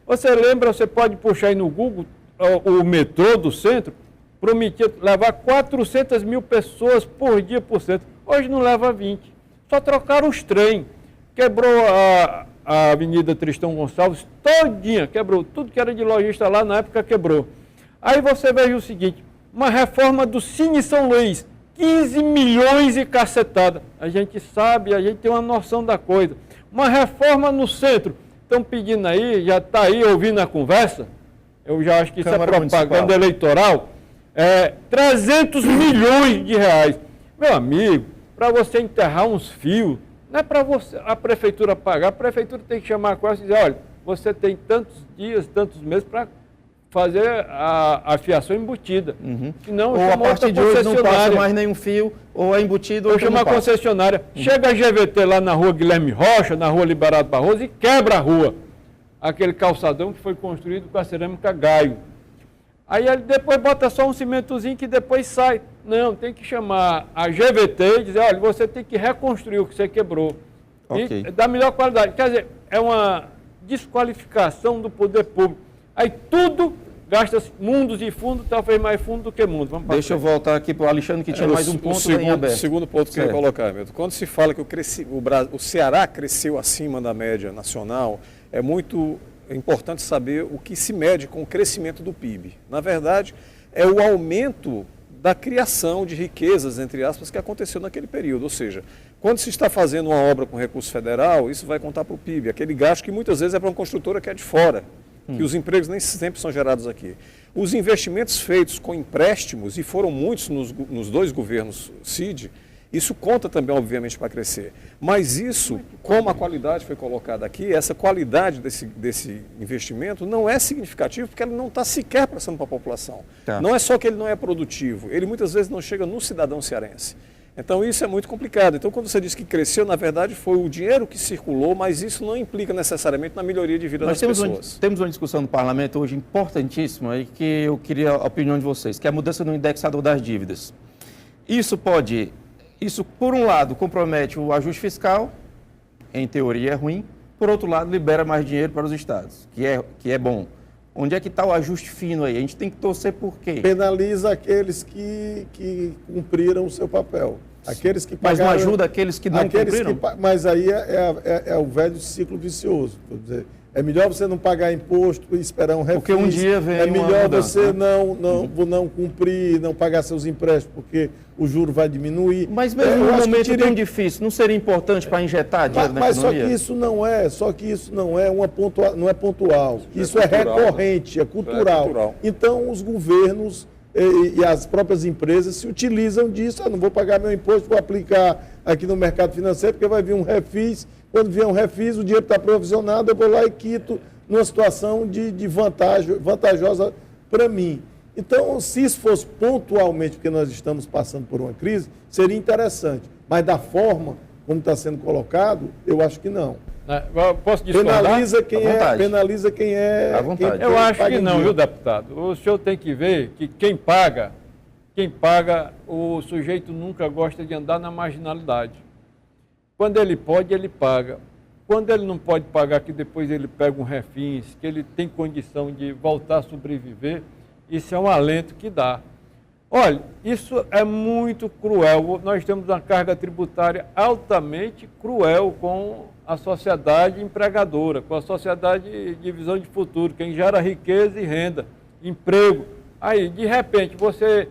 Você lembra, você pode puxar aí no Google, o metrô do centro prometia levar 400 mil pessoas por dia por centro. Hoje não leva 20. Só trocaram os trem. Quebrou a Avenida Tristão Gonçalves todinha, quebrou. Tudo que era de lojista lá na época quebrou. Aí você veja o seguinte, uma reforma do Cine São Luís, 15 milhões e cacetada. A gente sabe, a gente tem uma noção da coisa. Uma reforma no centro, estão pedindo aí, já está aí ouvindo a conversa, eu já acho que isso é propaganda eleitoral, 300 milhões de reais. Meu amigo, para você enterrar uns fios, não é para a prefeitura pagar, a prefeitura tem que chamar a coisa e dizer, olha, você tem tantos dias, tantos meses para fazer a fiação embutida. Senão, ou a partir de hoje não passa mais nenhum fio, ou é embutido ou eu chamo a concessionária. Chega a GVT lá na rua Guilherme Rocha, na rua Liberado Barroso, e quebra a rua. Aquele calçadão que foi construído com a cerâmica Gaio. Aí ele depois bota só um cimentozinho que depois sai. Não, tem que chamar a GVT e dizer, olha, você tem que reconstruir o que você quebrou. Okay. E da melhor qualidade. Quer dizer, é uma desqualificação do poder público. Aí tudo gasta mundos e fundos, talvez mais fundo do que mundo. Deixa eu voltar aqui para o Alexandre, que tinha mais um ponto em aberto. O segundo ponto que eu ia colocar, Milton. Quando se fala que o Ceará cresceu acima da média nacional, é muito importante saber o que se mede com o crescimento do PIB. Na verdade, é o aumento da criação de riquezas, entre aspas, que aconteceu naquele período. Ou seja, quando se está fazendo uma obra com recurso federal, isso vai contar para o PIB. Aquele gasto que muitas vezes é para uma construtora que é de fora. Que os empregos nem sempre são gerados aqui. Os investimentos feitos com empréstimos, e foram muitos nos dois governos CID, isso conta também, obviamente, para crescer. Mas isso, como a qualidade foi colocada aqui, essa qualidade desse investimento não é significativa porque ele não está sequer passando para a população. Não é só que ele não é produtivo, ele muitas vezes não chega no cidadão cearense. Então isso é muito complicado. Então quando você diz que cresceu, na verdade foi o dinheiro que circulou, mas isso não implica necessariamente na melhoria de vida das pessoas. Temos uma discussão no parlamento hoje importantíssima e que eu queria a opinião de vocês, que é a mudança no indexador das dívidas. Isso por um lado compromete o ajuste fiscal, em teoria é ruim, por outro lado libera mais dinheiro para os estados, que é bom. Onde é que está o ajuste fino aí? A gente tem que torcer por quê? Penaliza aqueles que cumpriram o seu papel. Aqueles que pagaram, mas não ajuda aqueles que não cumpriram? Mas aí é o velho ciclo vicioso. Quer dizer, é melhor você não pagar imposto e esperar um refis. Porque um dia vem É melhor você né? não cumprir, não pagar seus empréstimos, porque o juro vai diminuir. Mas mesmo num momento tão difícil, não seria importante para injetar dinheiro na economia? Mas só que isso não é não é pontual. Isso é recorrente, é cultural. Então os governos e as próprias empresas se utilizam disso. Eu não vou pagar meu imposto, vou aplicar aqui no mercado financeiro, porque vai vir um refis. Quando vier um refis, o dinheiro está provisionado, eu vou lá e quito numa situação de vantajosa para mim. Então, se isso fosse pontualmente porque nós estamos passando por uma crise, seria interessante. Mas da forma como está sendo colocado, eu acho que não. Posso discordar? Penaliza quem é. À vontade. Eu acho que não, viu, deputado? O senhor tem que ver que quem paga, o sujeito nunca gosta de andar na marginalidade. Quando ele pode, ele paga. Quando ele não pode pagar, que depois ele pega um refins, que ele tem condição de voltar a sobreviver, isso é um alento que dá. Olha, isso é muito cruel. Nós temos uma carga tributária altamente cruel com a sociedade empregadora, com a sociedade de visão de futuro, quem gera riqueza e renda, emprego. Aí, de repente, você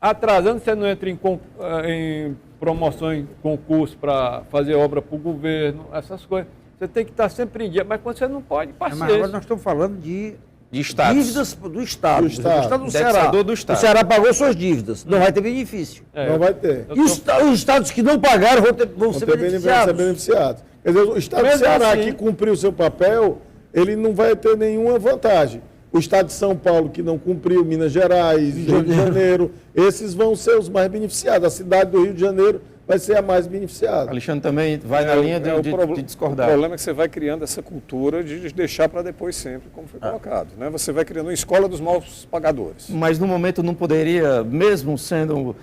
atrasando, você não entra em promoções, concurso para fazer obra para o governo, essas coisas. Você tem que estar sempre em dia, mas quando você não pode, paciência. Mas agora nós estamos falando de dívidas do Estado. Do Estado do Ceará. Do Estado. O Ceará pagou suas dívidas, não vai ter benefício. Não vai ter. E os estados que não pagaram vão ser beneficiados. Quer dizer, o Estado do Ceará, que cumpriu o seu papel, ele não vai ter nenhuma vantagem. O Estado de São Paulo, que não cumpriu, Minas Gerais, Rio de Janeiro, esses vão ser os mais beneficiados. A cidade do Rio de Janeiro vai ser a mais beneficiada. Alexandre também vai na linha de discordar. O problema é que você vai criando essa cultura de deixar para depois sempre, como foi colocado. Né? Você vai criando uma escola dos maus pagadores. Mas no momento não poderia, mesmo sendo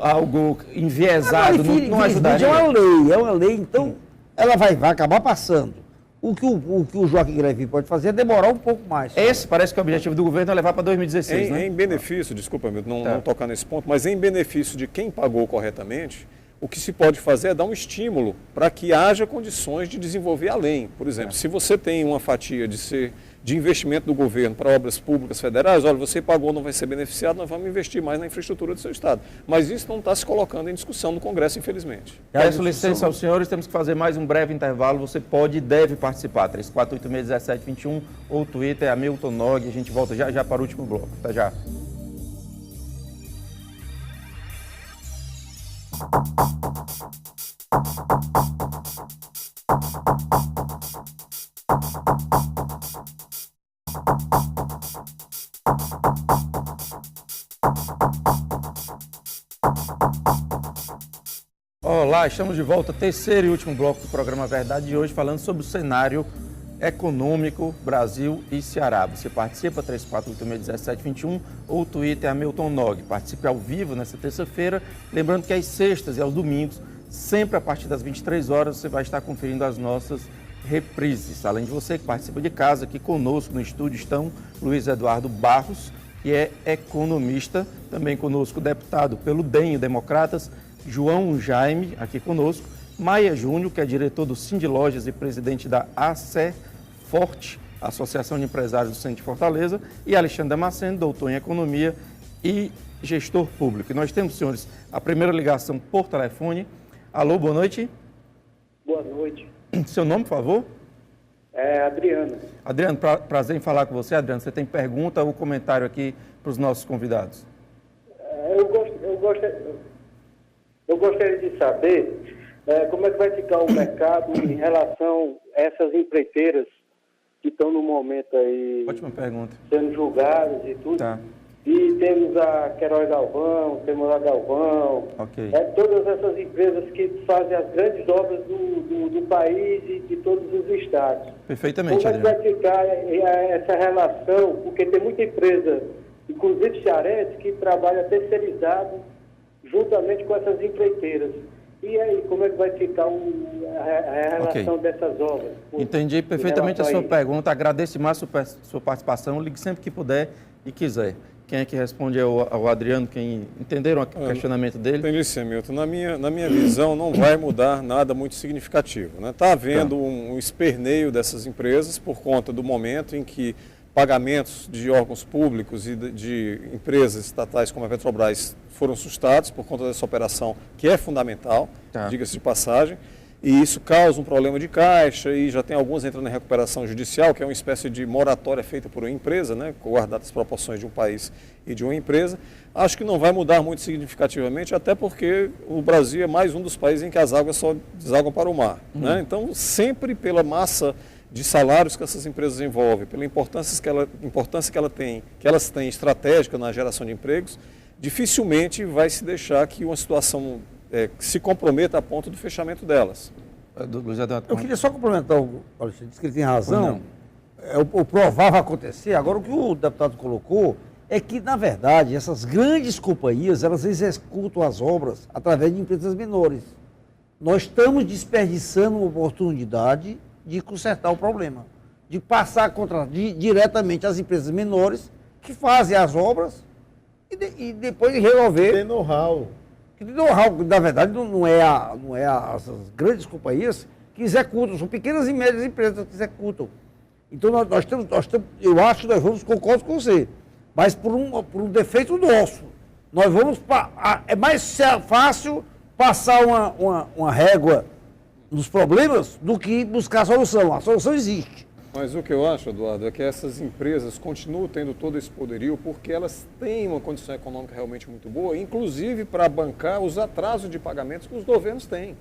algo enviesado, não ajudaria? É uma lei, então ela vai acabar passando. O que o Joaquim Greve pode fazer é demorar um pouco mais. Esse parece que o objetivo do governo é levar para 2016, né? Em benefício, desculpa, Milton, não tocar nesse ponto, mas em benefício de quem pagou corretamente, o que se pode fazer é dar um estímulo para que haja condições de desenvolver além. Por exemplo, se você tem uma fatia de investimento do governo para obras públicas federais, olha, você pagou, não vai ser beneficiado, nós vamos investir mais na infraestrutura do seu Estado. Mas isso não está se colocando em discussão no Congresso, infelizmente. Peço licença aos senhores, temos que fazer mais um breve intervalo. Você pode e deve participar. 3486-1721 ou Twitter é Hamilton Nog. A gente volta já para o último bloco. Até já. Olá, estamos de volta, terceiro e último bloco do programa Verdade de hoje, falando sobre o cenário econômico Brasil e Ceará. Você participa, 3486-1721 ou o Twitter é Hamilton Nog. Participe ao vivo nesta terça-feira, lembrando que às sextas e aos domingos, sempre a partir das 23 horas, você vai estar conferindo as nossas reprises. Além de você que participa de casa, aqui conosco no estúdio estão Luiz Eduardo Barros, que é economista, também conosco o deputado pelo DEM, Democratas, João Jaime, aqui conosco, Maia Júnior, que é diretor do Sind Lojas e presidente da AC Forte, Associação de Empresários do Centro de Fortaleza, e Alexandre Damasceno, doutor em Economia e gestor público. E nós temos, senhores, a primeira ligação por telefone. Alô, boa noite. Boa noite. Seu nome, por favor? É Adriano. Adriano, prazer em falar com você. Adriano, você tem pergunta ou comentário aqui para os nossos convidados? Eu gostaria de saber como é que vai ficar o mercado em relação a essas empreiteiras que estão no momento aí. Ótima pergunta. Sendo julgadas e tudo. Tá. E temos a Queiroz Galvão, temos a Galvão, Ok. Todas essas empresas que fazem as grandes obras do país e de todos os estados. Perfeitamente, Como é que Adriano. vai ficar essa relação? Porque tem muita empresa, inclusive cearense, que trabalha terceirizado juntamente com essas empreiteiras. E aí, como é que vai ficar a relação dessas obras? Entendi perfeitamente a sua pergunta. Agradeço mais a sua participação. Ligue sempre que puder e quiser. Quem é que responde é o Adriano, quem entenderam o questionamento dele? Entendi sim, Milton. Na minha visão, não vai mudar nada muito significativo. Está havendo um esperneio dessas empresas por conta do momento em que pagamentos de órgãos públicos e de empresas estatais como a Petrobras foram sustados por conta dessa operação, que é fundamental, diga-se de passagem, e isso causa um problema de caixa e já tem algumas entrando em recuperação judicial, que é uma espécie de moratória feita por uma empresa, né, guardada as proporções de um país e de uma empresa. Acho que não vai mudar muito significativamente, até porque o Brasil é mais um dos países em que as águas só desagam para o mar. Né? Então, sempre pela massa de salários que essas empresas envolvem, pela importância que elas têm estratégica na geração de empregos, dificilmente vai se deixar que uma situação se comprometa a ponto do fechamento delas. Eu queria só complementar o Alexandre, disse que ele tem razão. O provável acontecer, agora o que o deputado colocou é que, na verdade, essas grandes companhias, elas executam as obras através de empresas menores. Nós estamos desperdiçando uma oportunidade de consertar o problema, de passar diretamente às empresas menores que fazem as obras e depois resolver. Tem know-how. Na verdade, não é as grandes companhias que executam, são pequenas e médias empresas que executam. Então, nós temos, eu acho que nós vamos, concordo com você, mas por um defeito nosso. Nós vamos, é mais fácil passar uma régua nos problemas do que buscar a solução. A solução existe. Mas o que eu acho, Eduardo, é que essas empresas continuam tendo todo esse poderio porque elas têm uma condição econômica realmente muito boa, inclusive para bancar os atrasos de pagamentos que os governos têm.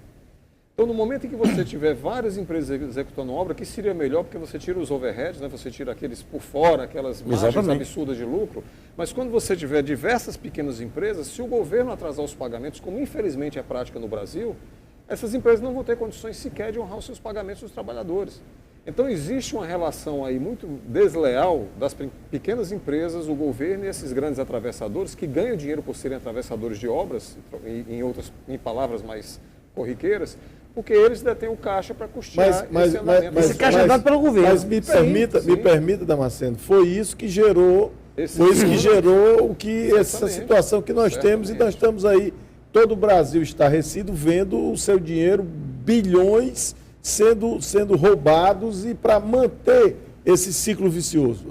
Então, no momento em que você tiver várias empresas executando obra, que seria melhor porque você tira os overheads, né? Você tira aqueles por fora, aquelas margens absurdas de lucro, mas quando você tiver diversas pequenas empresas, se o governo atrasar os pagamentos, como infelizmente é prática no Brasil, essas empresas não vão ter condições sequer de honrar os seus pagamentos dos trabalhadores. Então, existe uma relação aí muito desleal das pequenas empresas, o governo e esses grandes atravessadores que ganham dinheiro por serem atravessadores de obras, em palavras mais corriqueiras, porque eles detêm o caixa para custear esse andamento. Esse caixa é dado pelo governo. Mas me permita, Damasceno, foi isso que gerou essa situação que nós temos, e nós estamos aí, todo o Brasil estarrecido vendo o seu dinheiro, bilhões sendo roubados, e para manter esse ciclo vicioso.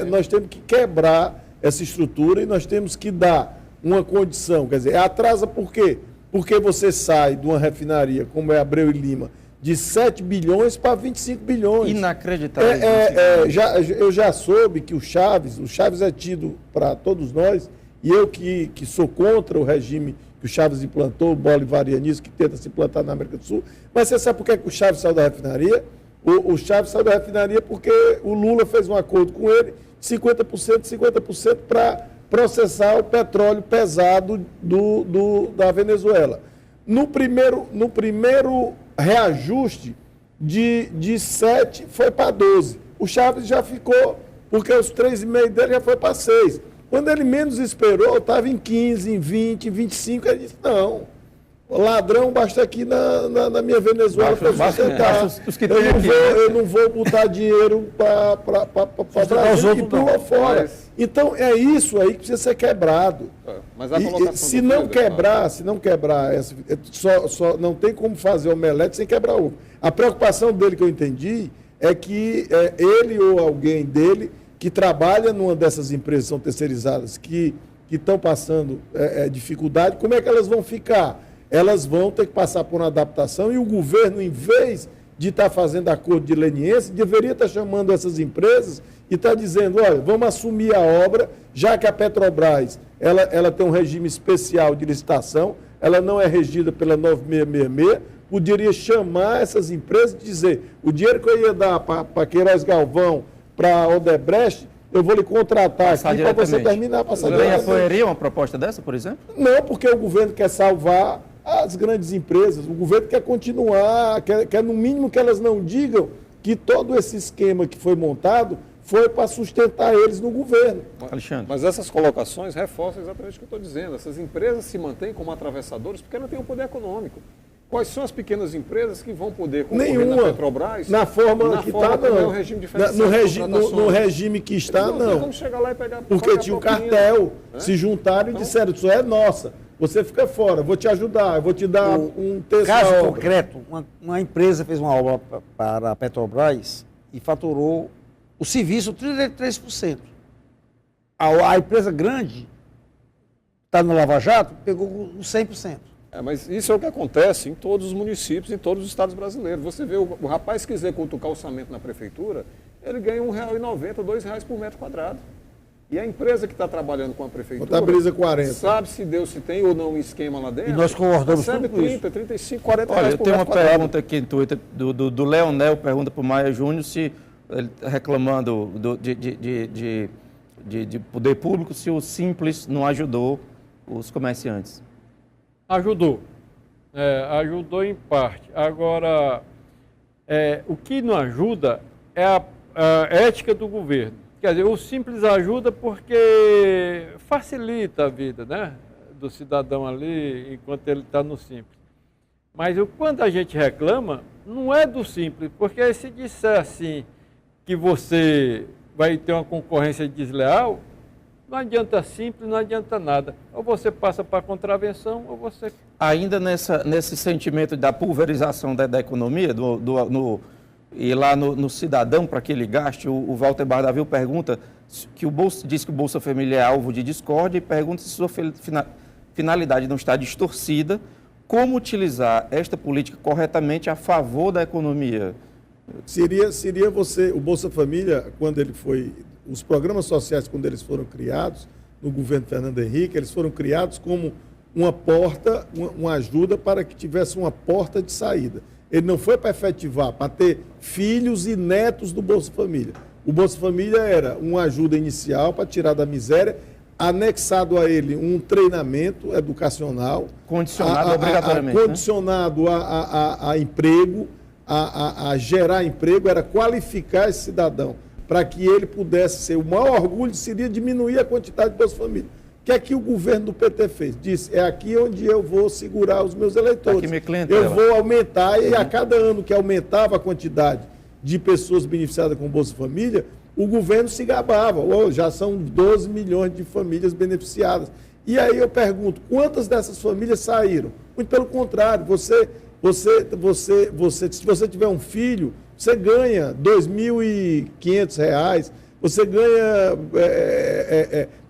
Nós temos que quebrar essa estrutura e nós temos que dar uma condição. Quer dizer, atrasa por quê? Porque você sai de uma refinaria, como é Abreu e Lima, de 7 bilhões para 25 bilhões. Inacreditável. Eu já soube que o Chaves é tido para todos nós, e eu que sou contra o regime que o Chaves implantou, o bolivarianismo que tenta se implantar na América do Sul. Mas você sabe por que o Chaves saiu da refinaria? O Chaves saiu da refinaria porque o Lula fez um acordo com ele, 50% para processar o petróleo pesado da Venezuela. No primeiro reajuste de 7 foi para 12. O Chaves já ficou, porque os 3,5 dele já foi para 6. Quando ele menos esperou, estava em 15, em 20, em 25, ele disse, não, ladrão basta aqui na minha Venezuela para sustentar. Eu não vou botar dinheiro para Brasil, e pulou fora. Então, é isso aí que precisa ser quebrado. Mas a colocação se não quebrar, só não tem como fazer omelete sem quebrar ovo. A preocupação dele, que eu entendi, é que ele ou alguém dele que trabalha numa dessas empresas que são terceirizadas, que estão passando dificuldade, como é que elas vão ficar? Elas vão ter que passar por uma adaptação, e o governo, em vez de estar fazendo acordo de leniência, deveria estar chamando essas empresas e estar dizendo, olha, vamos assumir a obra, já que a Petrobras ela tem um regime especial de licitação, ela não é regida pela 9666, poderia chamar essas empresas e dizer, o dinheiro que eu ia dar para Queiroz Galvão, para Odebrecht, eu vou lhe contratar aqui para você terminar. Você apoiaria uma proposta dessa, por exemplo? Não, porque o governo quer salvar as grandes empresas, o governo quer continuar, quer no mínimo que elas não digam que todo esse esquema que foi montado foi para sustentar eles no governo. Alexandre. Mas essas colocações reforçam exatamente o que eu estou dizendo. Essas empresas se mantêm como atravessadores porque não têm um poder econômico. Quais são as pequenas empresas que vão poder concorrer na Petrobras? Na forma que está, não. É um regime diferenciado no regime que está, não. Tem como chegar lá e pegar. Porque tinha o cartel, se juntaram e disseram, isso é nossa, você fica fora, vou te ajudar, vou te dar um terço. Caso concreto, uma empresa fez uma obra para a Petrobras e faturou o serviço 33%. A empresa grande, está no Lava Jato, pegou os 100%. Mas isso é o que acontece em todos os municípios, em todos os estados brasileiros. Você vê o rapaz que executa o calçamento na prefeitura, ele ganha R$ 1,90, R$ 2 por metro quadrado. E a empresa que está trabalhando com a prefeitura Contabiliza 40. sabe se deu, se tem ou não um esquema lá dentro. E nós concordamos recebe tudo com 30, 35, 40 Olha, reais eu por tenho uma metro quadrado. pergunta aqui no Twitter do Leonel, pergunta para o Maia Júnior se ele tá reclamando de poder público, se o Simples não ajudou os comerciantes. Ajudou. Ajudou em parte. Agora, o que não ajuda é a ética do governo. Quer dizer, o Simples ajuda porque facilita a vida, né, do cidadão ali, enquanto ele está no Simples. Mas quando a gente reclama, não é do Simples, porque se disser assim que você vai ter uma concorrência desleal, não adianta Simples, não adianta nada. Ou você passa para a contravenção, ou você... Ainda nesse sentimento da pulverização da economia, e lá no cidadão, para que ele gaste, o Walter Bardavil pergunta que diz que o Bolsa Família é alvo de discórdia e pergunta se sua finalidade não está distorcida, como utilizar esta política corretamente a favor da economia. Seria você, o Bolsa Família, quando ele foi, os programas sociais, quando eles foram criados, no governo Fernando Henrique, eles foram criados como uma porta, uma ajuda para que tivesse uma porta de saída. Ele não foi para efetivar, para ter filhos e netos do Bolsa Família. O Bolsa Família era uma ajuda inicial para tirar da miséria, anexado a ele um treinamento educacional. Condicionado obrigatoriamente. Condicionado a emprego, a gerar emprego, era qualificar esse cidadão para que ele pudesse ser. O maior orgulho seria diminuir a quantidade de Bolsa Família. O que é que o governo do PT fez? Disse, é aqui onde eu vou segurar os meus eleitores. Aqui minha clientela. Eu vou aumentar, e a cada ano que aumentava a quantidade de pessoas beneficiadas com Bolsa Família, o governo se gabava. Já são 12 milhões de famílias beneficiadas. E aí eu pergunto, quantas dessas famílias saíram? Muito pelo contrário, se você tiver um filho, você ganha R$ 2.500, você ganha...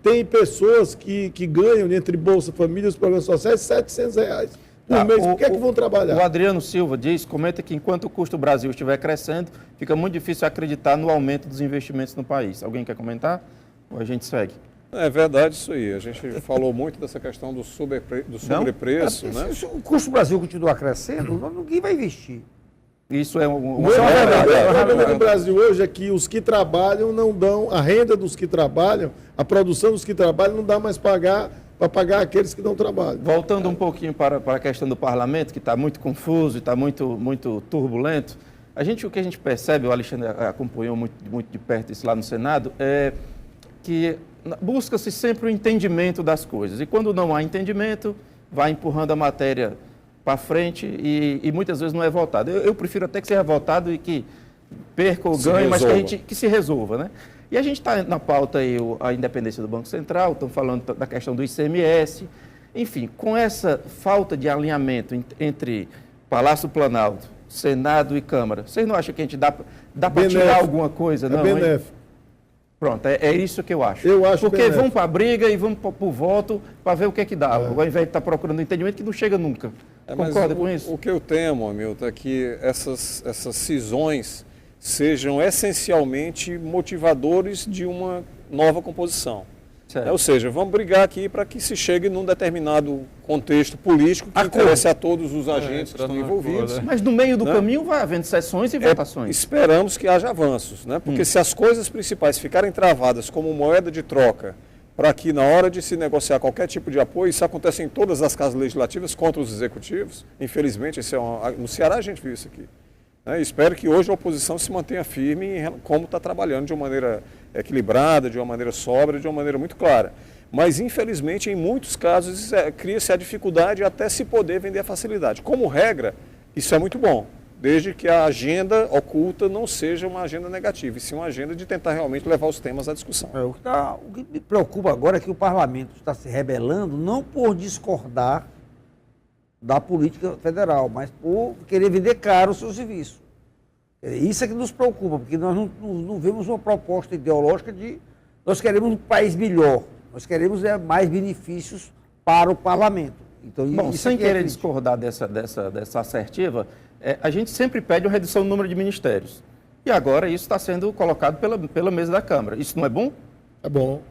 tem pessoas que ganham, entre Bolsa Família e os programas sociais, R$ 700 por mês. Por que é que vão trabalhar? O Adriano Silva comenta que enquanto o custo do Brasil estiver crescendo, fica muito difícil acreditar no aumento dos investimentos no país. Alguém quer comentar? Ou a gente segue? É verdade isso aí. A gente falou muito dessa questão do sobrepreço, né? Se o custo do Brasil continuar crescendo, ninguém vai investir. Isso é um... O problema no Brasil hoje é que os que trabalham não dão, a renda dos que trabalham, a produção dos que trabalham não dá mais para pagar aqueles que não trabalham. Voltando um pouquinho para a questão do parlamento, que está muito confuso e está muito turbulento, o que a gente percebe, o Alexandre acompanhou muito de perto isso lá no Senado, é que busca-se sempre o entendimento das coisas. E quando não há entendimento, vai empurrando a matéria para frente e muitas vezes não é votado. Eu prefiro até que seja votado e que perca ou ganhe, mas que se resolva, né? E a gente está na pauta aí a independência do Banco Central, estão falando da questão do ICMS, enfim, com essa falta de alinhamento entre Palácio Planalto, Senado e Câmara, vocês não acham que a gente dá para tirar alguma coisa? Não, benéfico. Pronto, é isso que eu acho. Porque benéfico. vão para a briga e vão para o voto para ver o que é que dá, ao invés de estar procurando entendimento que não chega nunca. Concorda com isso? O que eu temo, Hamilton, é que essas cisões sejam essencialmente motivadores de uma nova composição. Ou seja, vamos brigar aqui para que se chegue num determinado contexto político que interesse a todos os agentes que estão envolvidos. Mas no meio do caminho vai havendo sessões e votações. Esperamos que haja avanços, né? Porque se as coisas principais ficarem travadas como moeda de troca para que na hora de se negociar qualquer tipo de apoio, isso acontece em todas as casas legislativas contra os executivos, infelizmente, no Ceará a gente viu isso aqui. Espero que hoje a oposição se mantenha firme como está trabalhando de uma maneira equilibrada, de uma maneira sóbria, de uma maneira muito clara. Mas, infelizmente, em muitos casos, cria-se a dificuldade até se poder vender a facilidade. Como regra, isso é muito bom, desde que a agenda oculta não seja uma agenda negativa, e sim uma agenda de tentar realmente levar os temas à discussão. O que me preocupa agora é que o parlamento está se rebelando não por discordar da política federal, mas por querer vender caro o seu serviço. Isso é que nos preocupa, porque nós não vemos uma proposta ideológica de... Nós queremos um país melhor, nós queremos mais benefícios para o parlamento. Então, bom, sem querer discordar dessa assertiva, a gente sempre pede uma redução do número de ministérios. E agora isso está sendo colocado pela mesa da Câmara. Isso não é bom? É bom.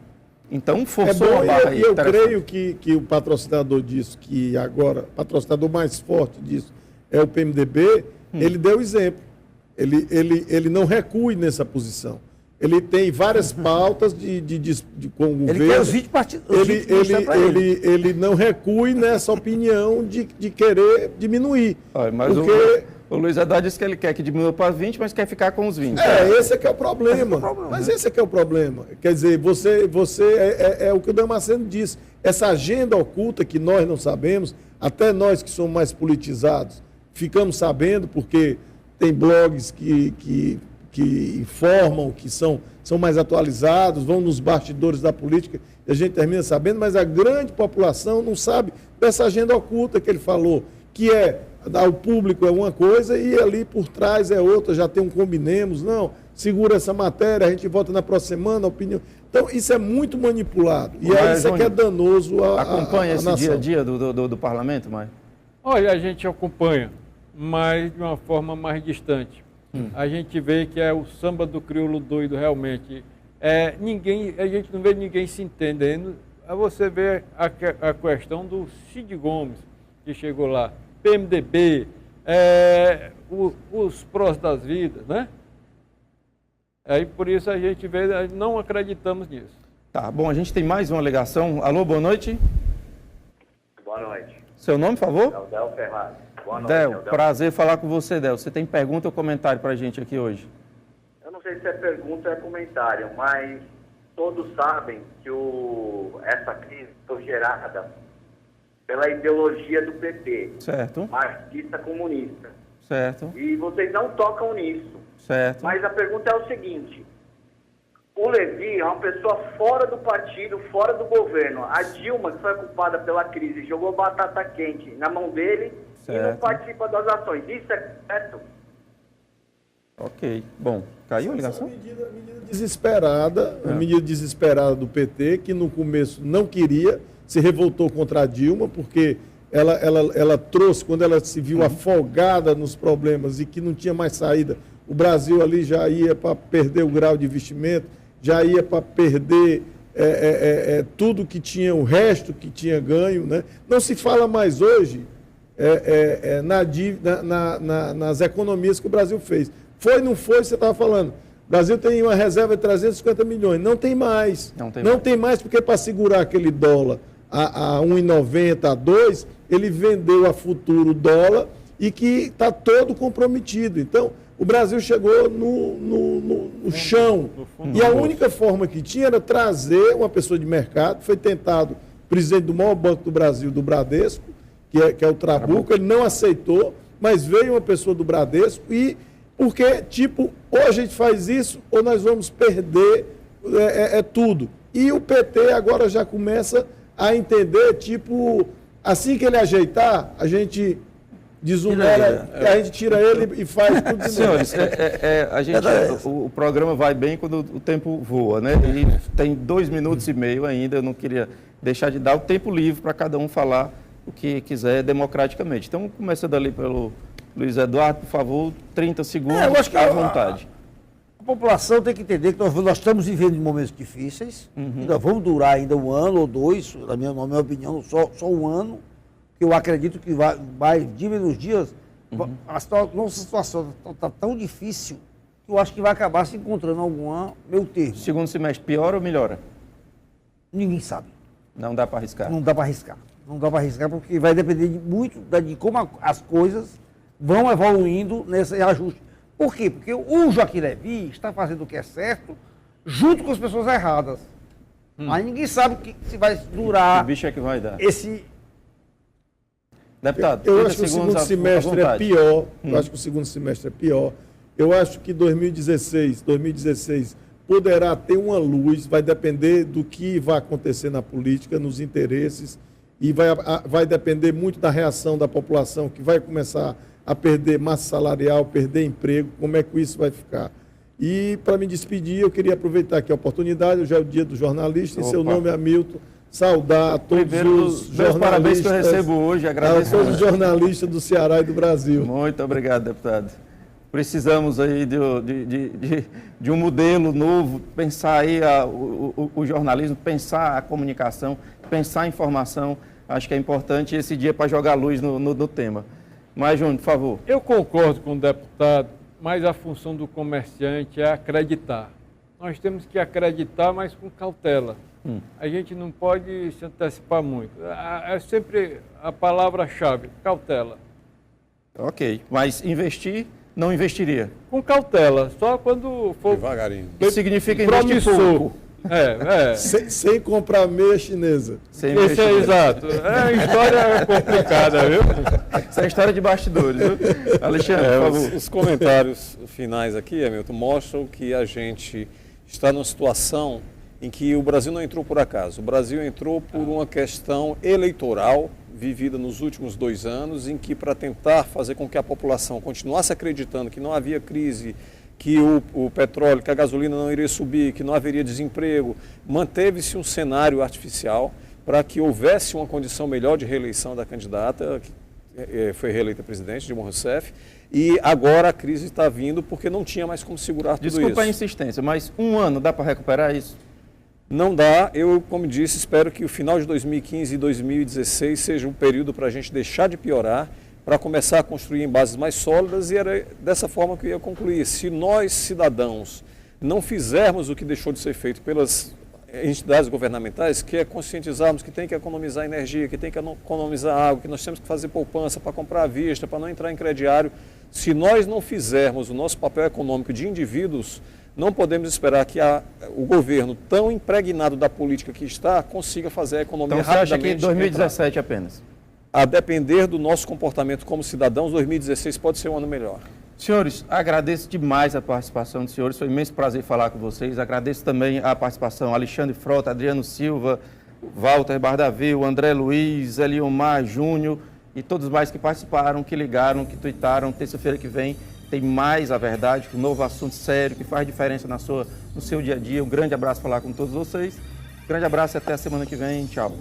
Então, forçou bom, a barra aí. e eu creio que o patrocinador disso, que agora, o patrocinador mais forte disso é o PMDB, ele deu exemplo. Ele não recue nessa posição. Ele tem várias pautas com o governo. Ele quer os 20 partidos. Ele não recue nessa opinião de querer diminuir. Olha, mas porque... o Luiz Eduardo disse que ele quer que diminua para 20, mas quer ficar com os 20. Esse é que é o problema. Mas esse é que é o problema. Quer dizer, é o que o Damasceno disse. Essa agenda oculta que nós não sabemos, até nós que somos mais politizados, ficamos sabendo porque tem blogs que informam, que são mais atualizados, vão nos bastidores da política e a gente termina sabendo, mas a grande população não sabe dessa agenda oculta que ele falou, que ao público é uma coisa e ali por trás é outra, já tem um combinemos, não, segura essa matéria, a gente volta na próxima semana, a opinião. Então, isso é muito manipulado e é isso que é danoso acompanha esse dia a dia do parlamento, Maio? Olha, a gente acompanha, mas de uma forma mais distante. A gente vê que é o samba do crioulo doido realmente. A gente não vê ninguém se entendendo. Aí você vê a questão do Cid Gomes, que chegou lá, PMDB, os prós das vidas, né? Aí por isso a gente vê, não acreditamos nisso. Tá, bom, a gente tem mais uma ligação. Alô, boa noite. Boa noite. Seu nome, por favor? É o Del Ferraz. Boa noite. Del, prazer falar com você, Del. Você tem pergunta ou comentário para a gente aqui hoje? Eu não sei se é pergunta ou é comentário, mas todos sabem que essa crise foi gerada pela ideologia do PT. Certo. Marxista comunista. Certo. E vocês não tocam nisso. Certo. Mas a pergunta é o seguinte: o Levi é uma pessoa fora do partido, fora do governo. A Dilma, que foi culpada pela crise, jogou batata quente na mão dele. Certo. E não participa das ações. Isso é certo? Ok. Bom, caiu a ligação? Medida desesperada, uma medida desesperada do PT, que no começo não queria, se revoltou contra a Dilma, porque ela trouxe, quando ela se viu afogada nos problemas e que não tinha mais saída, o Brasil ali já ia para perder o grau de investimento, já ia para perder tudo que tinha, o resto que tinha ganho, né? Não se fala mais hoje nas economias que o Brasil fez. Foi, não foi, você estava falando. O Brasil tem uma reserva de 350 milhões. Não tem mais. Não tem mais porque para segurar aquele dólar a 1,90, a 2, ele vendeu a futuro dólar e que está todo comprometido. Então, o Brasil chegou no chão. E a única forma que tinha era trazer uma pessoa de mercado. Foi tentado o presidente do maior banco do Brasil, do Bradesco, que é o Trabuco, ele não aceitou, mas veio uma pessoa do Bradesco e porque, tipo, ou a gente faz isso ou nós vamos perder tudo. E o PT agora já começa a entender, tipo, assim que ele ajeitar, a gente desonera, a gente tira ele e faz tudo de novo. Senhores, o programa vai bem quando o tempo voa, né? E tem 2 minutos e meio ainda, eu não queria deixar de dar o tempo livre para cada um falar o que quiser democraticamente. Então, começa dali pelo Luiz Eduardo, por favor, 30 segundos, eu acho que à vontade. A população tem que entender que nós estamos vivendo momentos difíceis, e nós vamos durar ainda 1 ano ou 2, na minha opinião, só 1 ano, que eu acredito que vai diminuir os dias. Nossa situação está tão difícil que eu acho que vai acabar se encontrando algum meio termo. Segundo semestre, piora ou melhora? Ninguém sabe. Não dá para arriscar. Não dá para arriscar. Não dá para arriscar porque vai depender muito de como as coisas vão evoluindo nesse ajuste. Por quê? Porque o Joaquim Levy está fazendo o que é certo junto com as pessoas erradas. Aí ninguém sabe se vai durar. Que bicho é que vai dar? Esse. Deputado, eu acho que o segundo semestre é pior. Eu acho que o segundo semestre é pior. Eu acho que 2016 poderá ter uma luz, vai depender do que vai acontecer na política, nos interesses, e vai depender muito da reação da população, que vai começar a perder massa salarial, perder emprego, como é que isso vai ficar. E, para me despedir, eu queria aproveitar aqui a oportunidade, hoje é o dia do jornalista, em seu nome, Hamilton, saudar a todos os jornalistas. Parabéns que eu recebo hoje, agradeço. A todos os jornalistas do Ceará e do Brasil. Muito obrigado, deputado. Precisamos aí de um modelo novo, pensar aí o jornalismo, pensar a comunicação, pensar a informação. Acho que é importante esse dia para jogar luz no tema. Mas, Júnior, por favor. Eu concordo com o deputado, mas a função do comerciante é acreditar. Nós temos que acreditar, mas com cautela. A gente não pode se antecipar muito. É sempre a palavra-chave, cautela. Ok, mas investir, não investiria. Com cautela, só quando for... Devagarinho. Isso significa investir promissor. pouco. Sem comprar meia chinesa. Sem Esse é exato. É uma história complicada, viu? Essa é a história de bastidores, viu? Alexandre, por favor. Os comentários finais aqui, Hamilton, mostram que a gente está numa situação em que o Brasil não entrou por acaso. O Brasil entrou por uma questão eleitoral vivida nos últimos 2 anos, em que, para tentar fazer com que a população continuasse acreditando que não havia crise, que o petróleo, que a gasolina não iria subir, que não haveria desemprego, manteve-se um cenário artificial para que houvesse uma condição melhor de reeleição da candidata, que foi reeleita presidente, Dilma Rousseff, e agora a crise está vindo porque não tinha mais como segurar tudo isso. Desculpa a insistência, mas 1 ano dá para recuperar isso? Não dá. Eu, como disse, espero que o final de 2015 e 2016 seja um período para a gente deixar de piorar, para começar a construir em bases mais sólidas, e era dessa forma que eu ia concluir. Se nós, cidadãos, não fizermos o que deixou de ser feito pelas entidades governamentais, que é conscientizarmos que tem que economizar energia, que tem que economizar água, que nós temos que fazer poupança para comprar à vista, para não entrar em crediário, se nós não fizermos o nosso papel econômico de indivíduos, não podemos esperar que o governo, tão impregnado da política que está, consiga fazer a economia então, rapidamente. Então você acha que em 2017 apenas? A depender do nosso comportamento como cidadãos, 2016 pode ser um ano melhor. Senhores, agradeço demais a participação dos senhores, foi um imenso prazer falar com vocês. Agradeço também a participação Alexandre Frota, Adriano Silva, Walter Bardavil, André Luiz, Eliomar Júnior e todos mais que participaram, que ligaram, que tuitaram. Terça-feira que vem tem mais a verdade, um novo assunto sério que faz diferença no seu dia a dia. Um grande abraço para falar com todos vocês. Um grande abraço e até a semana que vem. Tchau.